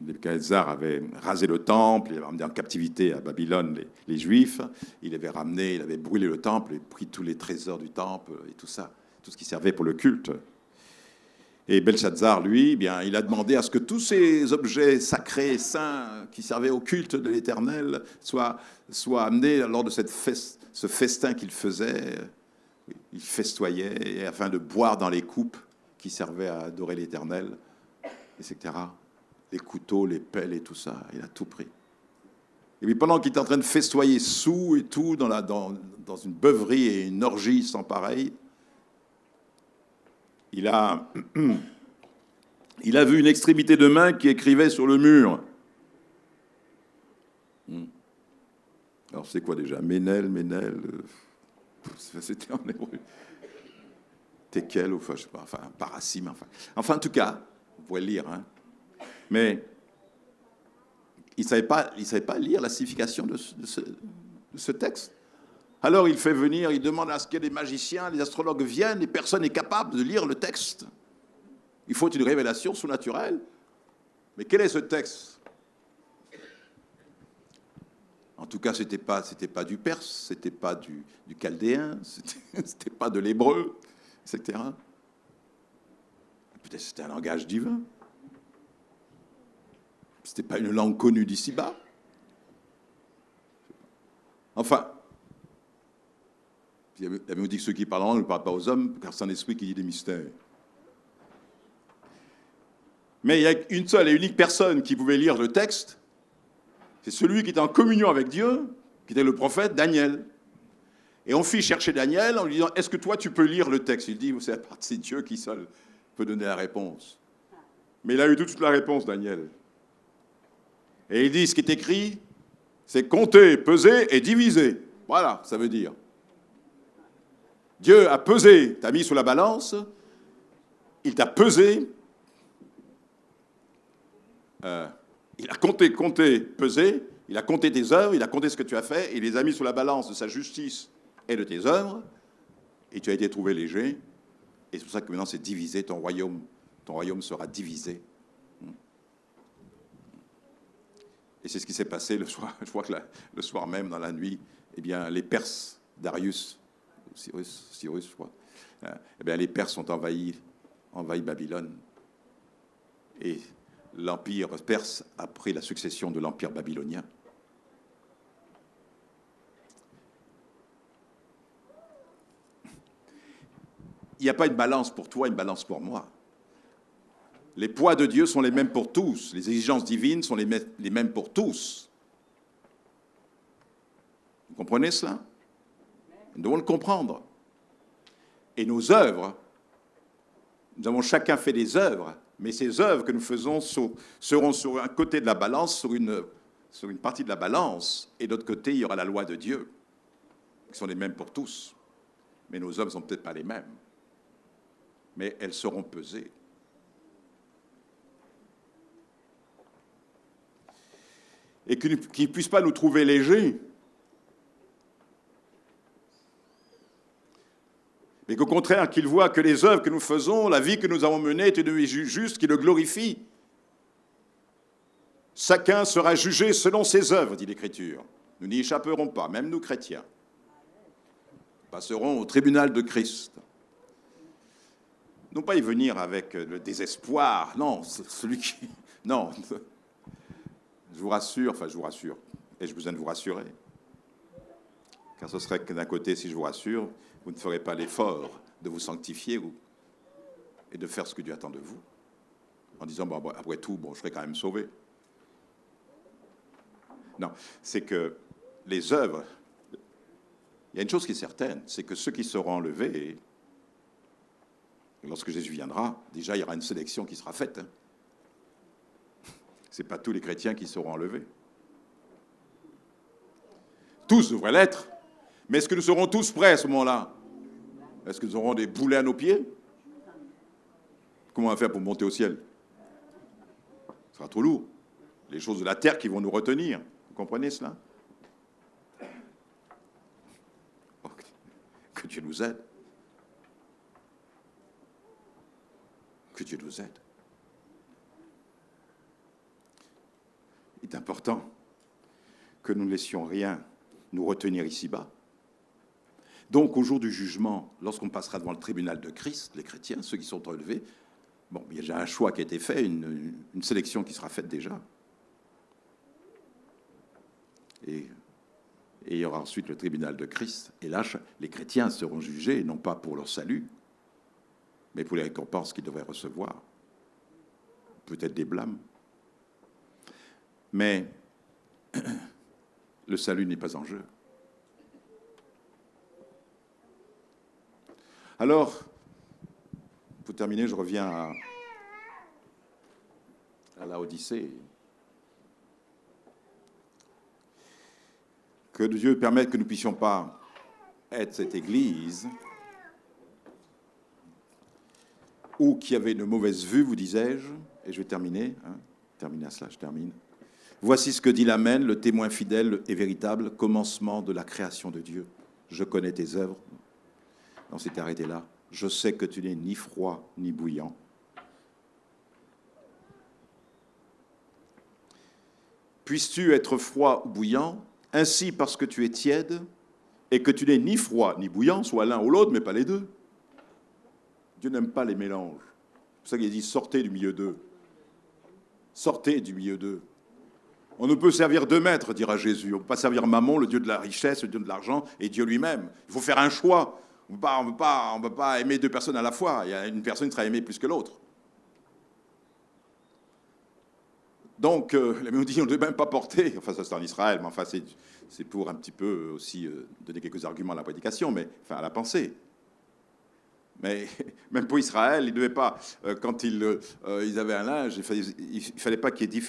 [SPEAKER 1] Nebuchadnezzar avait rasé le temple, il avait ramené en captivité à Babylone les Juifs, il avait brûlé le temple et pris tous les trésors du temple et tout ça, tout ce qui servait pour le culte. Et Belshazzar, lui, il a demandé à ce que tous ces objets sacrés, saints, qui servaient au culte de l'Éternel, soient amenés lors de ce festin qu'il faisait. Il festoyait afin de boire dans les coupes qui servaient à adorer l'Éternel, etc. Les couteaux, les pelles et tout ça, il a tout pris. Et puis pendant qu'il était en train de festoyer sous et tout, dans une beuverie et une orgie sans pareil, il a vu une extrémité de main qui écrivait sur le mur. Alors c'est quoi déjà? Ménel, c'était en hébreu. Tekel, enfin, je sais pas, enfin, Parasim, enfin, en tout cas, vous pouvez le lire, hein. Mais il ne savait pas lire la signification de ce texte. Alors il fait venir, il demande à ce que les magiciens, les astrologues viennent, et personne n'est capable de lire le texte. Il faut une révélation surnaturelle. Mais quel est ce texte? En tout cas, ce n'était pas du perse, ce n'était pas du chaldéen, ce n'était pas de l'hébreu, etc. Peut-être c'était un langage divin. Ce n'était pas une langue connue d'ici-bas. Enfin, Il avait dit que ceux qui parlent en langue ne parlent pas aux hommes, car c'est un esprit qui dit des mystères. Mais il y a une seule et unique personne qui pouvait lire le texte, c'est celui qui était en communion avec Dieu, qui était le prophète Daniel. Et on fit chercher Daniel en lui disant, est-ce que toi tu peux lire le texte? Il dit, c'est Dieu qui seul peut donner la réponse. Mais il a eu toute la réponse, Daniel. Et il dit, ce qui est écrit, c'est compter, peser et diviser. Voilà, ça veut dire. Dieu a pesé, t'a mis sur la balance, il t'a pesé, il a compté, pesé, il a compté tes œuvres, il a compté ce que tu as fait, il les a mis sur la balance de sa justice et de tes œuvres, et tu as été trouvé léger, et c'est pour ça que maintenant c'est divisé, ton royaume sera divisé. Et c'est ce qui s'est passé le soir, je crois que le soir même, dans la nuit, eh bien, les Perses, Darius, Cyrus, je crois, eh bien, les Perses ont envahi Babylone. Et l'empire perse a pris la succession de l'empire babylonien. Il n'y a pas une balance pour toi, une balance pour moi. Les poids de Dieu sont les mêmes pour tous. Les exigences divines sont les mêmes pour tous. Vous comprenez cela? Nous devons le comprendre. Et nos œuvres, nous avons chacun fait des œuvres, mais ces œuvres que nous faisons seront sur un côté de la balance, sur une partie de la balance, et de l'autre côté, il y aura la loi de Dieu, qui sont les mêmes pour tous. Mais nos œuvres ne sont peut-être pas les mêmes. Mais elles seront pesées. Et qu'ils ne puissent pas nous trouver légers, mais qu'au contraire, qu'ils voient que les œuvres que nous faisons, la vie que nous avons menée est une vie juste qui le glorifie. Chacun sera jugé selon ses œuvres, dit l'Écriture. Nous n'y échapperons pas, même nous chrétiens. Nous passerons au tribunal de Christ. Non pas y venir avec le désespoir, non, celui qui... Non, je vous rassure, et j'ai besoin de vous rassurer. Car ce serait que d'un côté, si je vous rassure, vous ne ferez pas l'effort de vous sanctifier et de faire ce que Dieu attend de vous, en disant, bon, après tout, je serai quand même sauvé. Non, c'est que les œuvres, il y a une chose qui est certaine, c'est que ceux qui seront enlevés, lorsque Jésus viendra, déjà, il y aura une sélection qui sera faite. Ce n'est pas tous les chrétiens qui seront enlevés. Tous devraient l'être. Mais est-ce que nous serons tous prêts à ce moment-là? Est-ce que nous aurons des boulets à nos pieds? Comment on va faire pour monter au ciel? Ce sera trop lourd. Les choses de la terre qui vont nous retenir. Vous comprenez cela? Que Dieu nous aide. Que Dieu nous aide. Il est important que nous ne laissions rien nous retenir ici-bas. Donc, au jour du jugement, lorsqu'on passera devant le tribunal de Christ, les chrétiens, ceux qui sont enlevés, il y a déjà un choix qui a été fait, une sélection qui sera faite déjà. Et il y aura ensuite le tribunal de Christ. Et là, les chrétiens seront jugés, non pas pour leur salut, mais pour les récompenses qu'ils devraient recevoir. Peut-être des blâmes. Mais le salut n'est pas en jeu. Alors, pour terminer, je reviens à la Odyssée. Que Dieu permette que nous ne puissions pas être cette Église ou qui avait une mauvaise vue, vous disais-je, et je vais terminer à cela, je termine. Voici ce que dit l'Amen, le témoin fidèle et véritable, commencement de la création de Dieu. Je connais tes œuvres. On s'est arrêté là. Je sais que tu n'es ni froid ni bouillant. Puisses-tu être froid ou bouillant, ainsi parce que tu es tiède et que tu n'es ni froid ni bouillant, soit l'un ou l'autre, mais pas les deux. Dieu n'aime pas les mélanges. C'est pour ça qu'il dit sortez du milieu d'eux. Sortez du milieu d'eux.
[SPEAKER 2] On ne peut servir deux maîtres, dira Jésus. On ne peut pas servir Mammon, le dieu de la richesse, le dieu de l'argent, et Dieu lui-même. Il faut faire un choix. On ne peut pas aimer deux personnes à la fois. Il y a une personne qui sera aimée plus que l'autre. Donc, la mélodie, on ne devait même pas porter, enfin ça c'est en Israël, mais enfin c'est pour un petit peu aussi donner quelques arguments à la prédication, mais enfin à la pensée. Mais même pour Israël, ils ne devaient pas, quand ils avaient un linge, il fallait pas qu'il y ait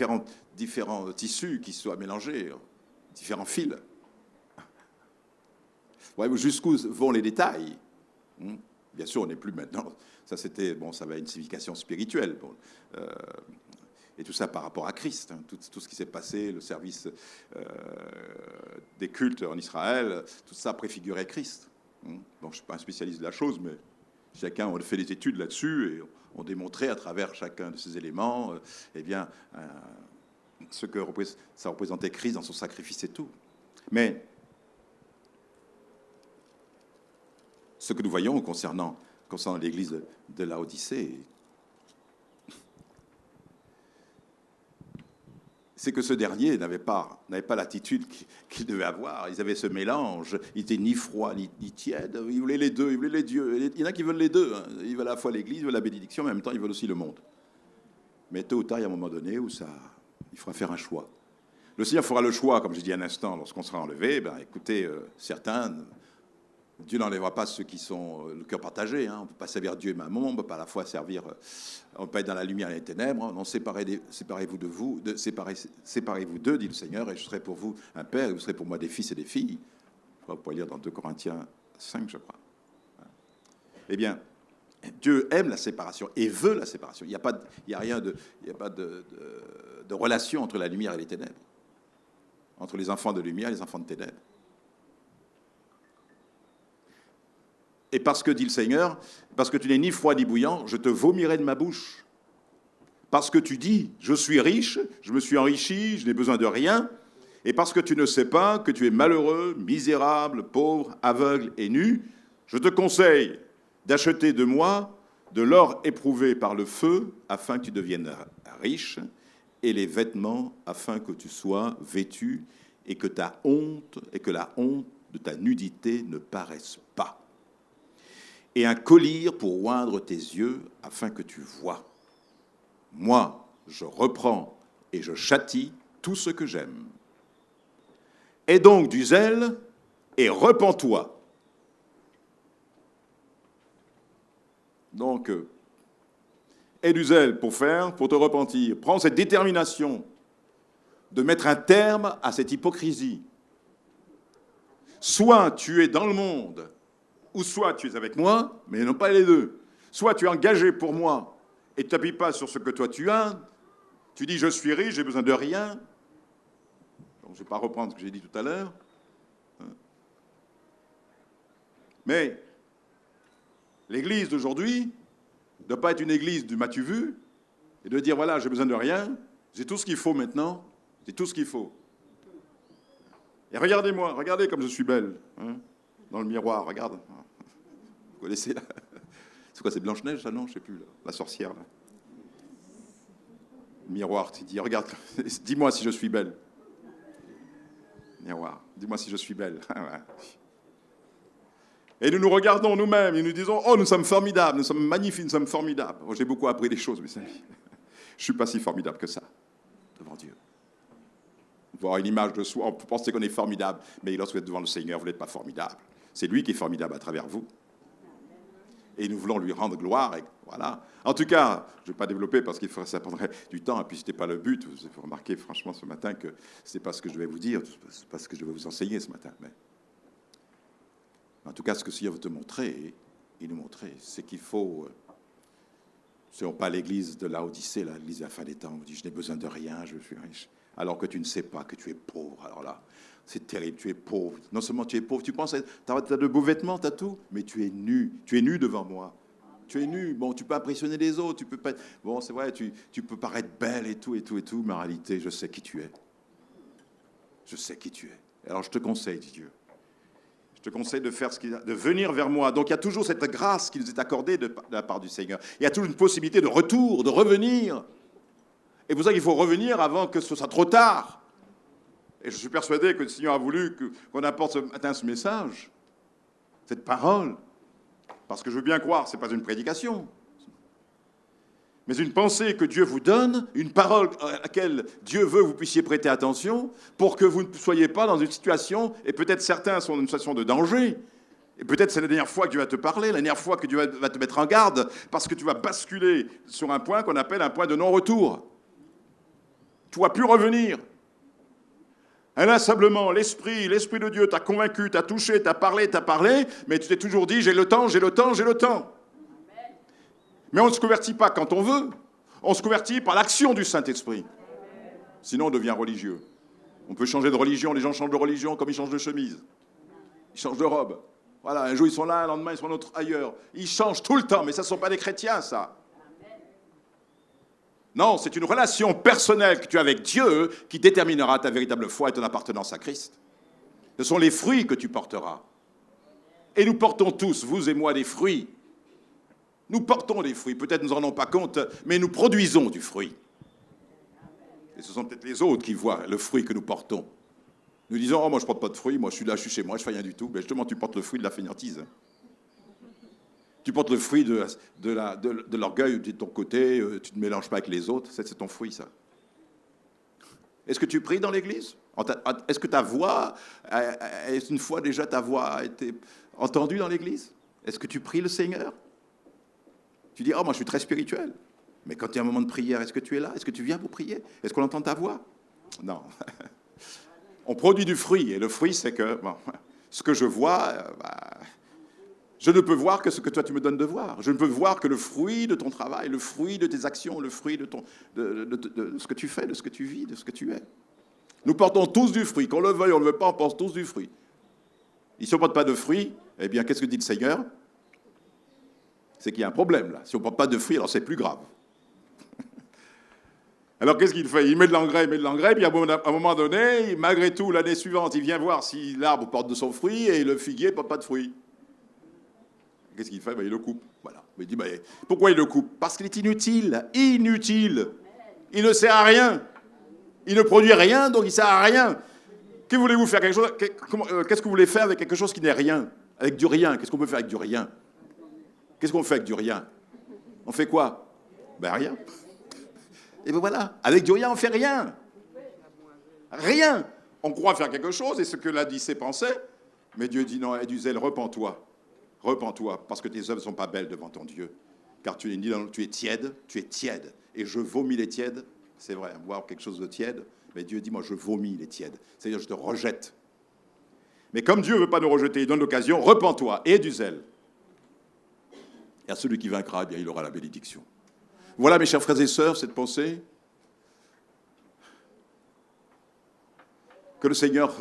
[SPEAKER 2] différents tissus qui soient mélangés, différents fils. Ouais, jusqu'où vont les détails? Bien sûr, on n'est plus maintenant. Ça, c'était, bon, ça avait une signification spirituelle. Bon, et tout ça par rapport à Christ, hein, tout ce qui s'est passé, le service des cultes en Israël, tout ça préfigurait Christ. Bon, je ne suis pas un spécialiste de la chose, mais chacun a fait des études là-dessus et on démontrait à travers chacun de ces éléments eh bien, ce que ça représentait Christ dans son sacrifice et tout. Mais ce que nous voyons concernant l'église de Laodicée, c'est que ce dernier n'avait pas l'attitude qu'il devait avoir. Ils avaient ce mélange. Ils n'étaient ni froids ni tièdes. Ils voulaient les deux. Ils voulaient les dieux. Il y en a qui veulent les deux. Hein. Ils veulent à la fois l'Église, ils veulent la bénédiction, mais en même temps, ils veulent aussi le monde. Mais tôt ou tard, il y a un moment donné où il faudra faire un choix. Le Seigneur fera le choix, comme je dis un instant, lorsqu'on sera enlevé. Ben, écoutez, certains, Dieu n'enlèvera pas ceux qui sont le cœur partagé. Hein. On ne peut pas servir Dieu et Mammon. On ne peut pas à la fois servir... On ne peut pas être dans la lumière et les ténèbres. Non, séparez-vous de vous. Séparez-vous d'eux, dit le Seigneur, et je serai pour vous un père, et vous serez pour moi des fils et des filles. Vous pourrez lire dans 2 Corinthiens 5, je crois. Eh bien, Dieu aime la séparation et veut la séparation. Il n'y a pas de relation entre la lumière et les ténèbres. Entre les enfants de lumière et les enfants de ténèbres. Et parce que, dit le Seigneur, parce que tu n'es ni froid ni bouillant, je te vomirai de ma bouche. Parce que tu dis, je suis riche, je me suis enrichi, je n'ai besoin de rien. Et parce que tu ne sais pas que tu es malheureux, misérable, pauvre, aveugle et nu, je te conseille d'acheter de moi de l'or éprouvé par le feu, afin que tu deviennes riche, et les vêtements, afin que tu sois vêtu, et que la honte de ta nudité ne paraisse pas. Et un collier pour oindre tes yeux, afin que tu vois. Moi, je reprends et je châtie tout ce que j'aime. Aie donc du zèle et repens-toi. Donc, aie du zèle pour te repentir. Prends cette détermination de mettre un terme à cette hypocrisie. Soit tu es dans le monde, ou soit tu es avec moi, mais non pas les deux. Soit tu es engagé pour moi et tu t'appuies pas sur ce que toi tu as. Tu dis je suis riche, j'ai besoin de rien. Donc, je ne vais pas reprendre ce que j'ai dit tout à l'heure. Mais l'église d'aujourd'hui ne doit pas être une église du m'as-tu vu et de dire voilà, j'ai besoin de rien, j'ai tout ce qu'il faut maintenant, j'ai tout ce qu'il faut. Et regardez-moi, regardez comme je suis belle. Hein, dans le miroir, regarde. Vous connaissez là? C'est quoi, c'est Blanche-Neige, ça? Non, je ne sais plus, là. La sorcière, là. Le miroir, tu dis, regarde, dis-moi si je suis belle. Miroir, dis-moi si je suis belle. Et nous nous regardons nous-mêmes et nous disons, oh, nous sommes formidables, nous sommes magnifiques, nous sommes formidables. Oh, j'ai beaucoup appris des choses, mes amis. Je ne suis pas si formidable que ça, devant Dieu. Voir une image de soi, on peut penser qu'on est formidable, mais lorsque vous êtes devant le Seigneur, vous n'êtes pas formidable. C'est lui qui est formidable à travers vous. Et nous voulons lui rendre gloire. Et voilà. En tout cas, je ne vais pas développer parce que ça prendrait du temps, et puis ce n'était pas le but. Vous avez remarqué franchement ce matin que ce n'est pas ce que je vais vous dire, ce n'est pas ce que je vais vous enseigner ce matin. Mais en tout cas, ce que le Seigneur veut te montrer, et nous montrer, c'est qu'il faut... Ce n'est pas l'église de Laodicée, l'église de la fin des temps, où on dit « je n'ai besoin de rien, je suis riche ». Alors que tu ne sais pas que tu es pauvre. Alors là, c'est terrible, tu es pauvre. Non seulement tu es pauvre, tu penses, tu as de beaux vêtements, tu as tout, mais tu es nu. Tu es nu devant moi. Tu es nu. Bon, tu peux impressionner les autres, tu peux pas... Bon, c'est vrai, tu peux paraître belle et tout, mais en réalité, je sais qui tu es. Je sais qui tu es. Alors je te conseille, dit Dieu. Je te conseille de faire de venir vers moi. Donc il y a toujours cette grâce qui nous est accordée de la part du Seigneur. Il y a toujours une possibilité de retour, de revenir. Et pour ça qu'il faut revenir avant que ce soit trop tard. Et je suis persuadé que le Seigneur a voulu qu'on apporte ce matin ce message, cette parole, parce que je veux bien croire, ce n'est pas une prédication, mais une pensée que Dieu vous donne, une parole à laquelle Dieu veut que vous puissiez prêter attention, pour que vous ne soyez pas dans une situation, et peut-être certains sont dans une situation de danger, et peut-être c'est la dernière fois que Dieu va te parler, la dernière fois que Dieu va te mettre en garde, parce que tu vas basculer sur un point qu'on appelle un point de non-retour. Tu ne vas plus revenir. Inlassablement, l'Esprit de Dieu t'a convaincu, t'a touché, t'a parlé, mais tu t'es toujours dit, j'ai le temps. Mais on ne se convertit pas quand on veut, on se convertit par l'action du Saint-Esprit. Sinon, on devient religieux. On peut changer de religion, les gens changent de religion comme ils changent de chemise. Ils changent de robe. Voilà, un jour ils sont là, un lendemain ils sont ailleurs. Ils changent tout le temps, mais ça ne sont pas des chrétiens, ça. Non, c'est une relation personnelle que tu as avec Dieu qui déterminera ta véritable foi et ton appartenance à Christ. Ce sont les fruits que tu porteras. Et nous portons tous, vous et moi, des fruits. Nous portons des fruits. Peut-être nous n'en rendons pas compte, mais nous produisons du fruit. Et ce sont peut-être les autres qui voient le fruit que nous portons. Nous disons, oh, moi je ne porte pas de fruits, moi je suis là, je suis chez moi, je ne fais rien du tout. Mais justement, tu portes le fruit de la fainéantise. Tu portes le fruit de l'orgueil de ton côté, tu ne te mélanges pas avec les autres, c'est ton fruit, ça. Est-ce que tu pries dans l'église? Est-ce que ta voix, une fois déjà ta voix a été entendue dans l'église? Est-ce que tu pries le Seigneur? Tu dis, oh, moi je suis très spirituel. Mais quand il y a un moment de prière, est-ce que tu es là? Est-ce que tu viens pour prier? Est-ce qu'on entend ta voix? Non. On produit du fruit, et le fruit, c'est que bon, ce que je vois, je ne peux voir que ce que toi tu me donnes de voir. Je ne peux voir que le fruit de ton travail, le fruit de tes actions, le fruit de ce que tu fais, de ce que tu vis, de ce que tu es. Nous portons tous du fruit. Qu'on le veuille ou on ne le veut pas, on porte tous du fruit. Et si on ne porte pas de fruit, eh bien, qu'est-ce que dit le Seigneur? C'est qu'il y a un problème, là. Si on ne porte pas de fruit, alors c'est plus grave. Alors, qu'est-ce qu'il fait? Il met de l'engrais, puis à un moment donné, malgré tout, l'année suivante, il vient voir si l'arbre porte de son fruit et le figuier ne porte pas de fruit. Qu'est-ce qu'il fait? Il le coupe. Voilà. Il dit, pourquoi il le coupe? Parce qu'il est inutile. Inutile. Il ne sert à rien. Il ne produit rien, donc il ne sert à rien. Que voulez-vous faire? Qu'est-ce que vous voulez faire avec quelque chose qui n'est rien? Avec du rien. Qu'est-ce qu'on peut faire avec du rien? Qu'est-ce qu'on fait avec du rien? On fait quoi? Rien. Et bien voilà, avec du rien, on ne fait rien. Rien. On croit faire quelque chose, et ce que l'a dit, c'est penser. Mais Dieu dit non, aie du zèle, repens-toi. Repens-toi, parce que tes œuvres ne sont pas belles devant ton Dieu. Car tu es tiède. Et je vomis les tièdes. C'est vrai, voir quelque chose de tiède. Mais Dieu dit, moi, je vomis les tièdes. C'est-à-dire, je te rejette. Mais comme Dieu ne veut pas nous rejeter, il donne l'occasion, repens-toi, aie du zèle. Et à celui qui vaincra, eh bien, il aura la bénédiction. Voilà, mes chers frères et sœurs, cette pensée. Que le Seigneur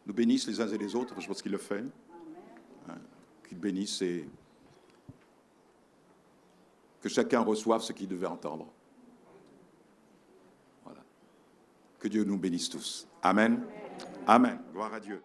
[SPEAKER 2] nous bénisse les uns et les autres, je pense qu'il le fait. Qu'il bénisse et que chacun reçoive ce qu'il devait entendre. Voilà. Que Dieu nous bénisse tous. Amen. Amen. Gloire à Dieu.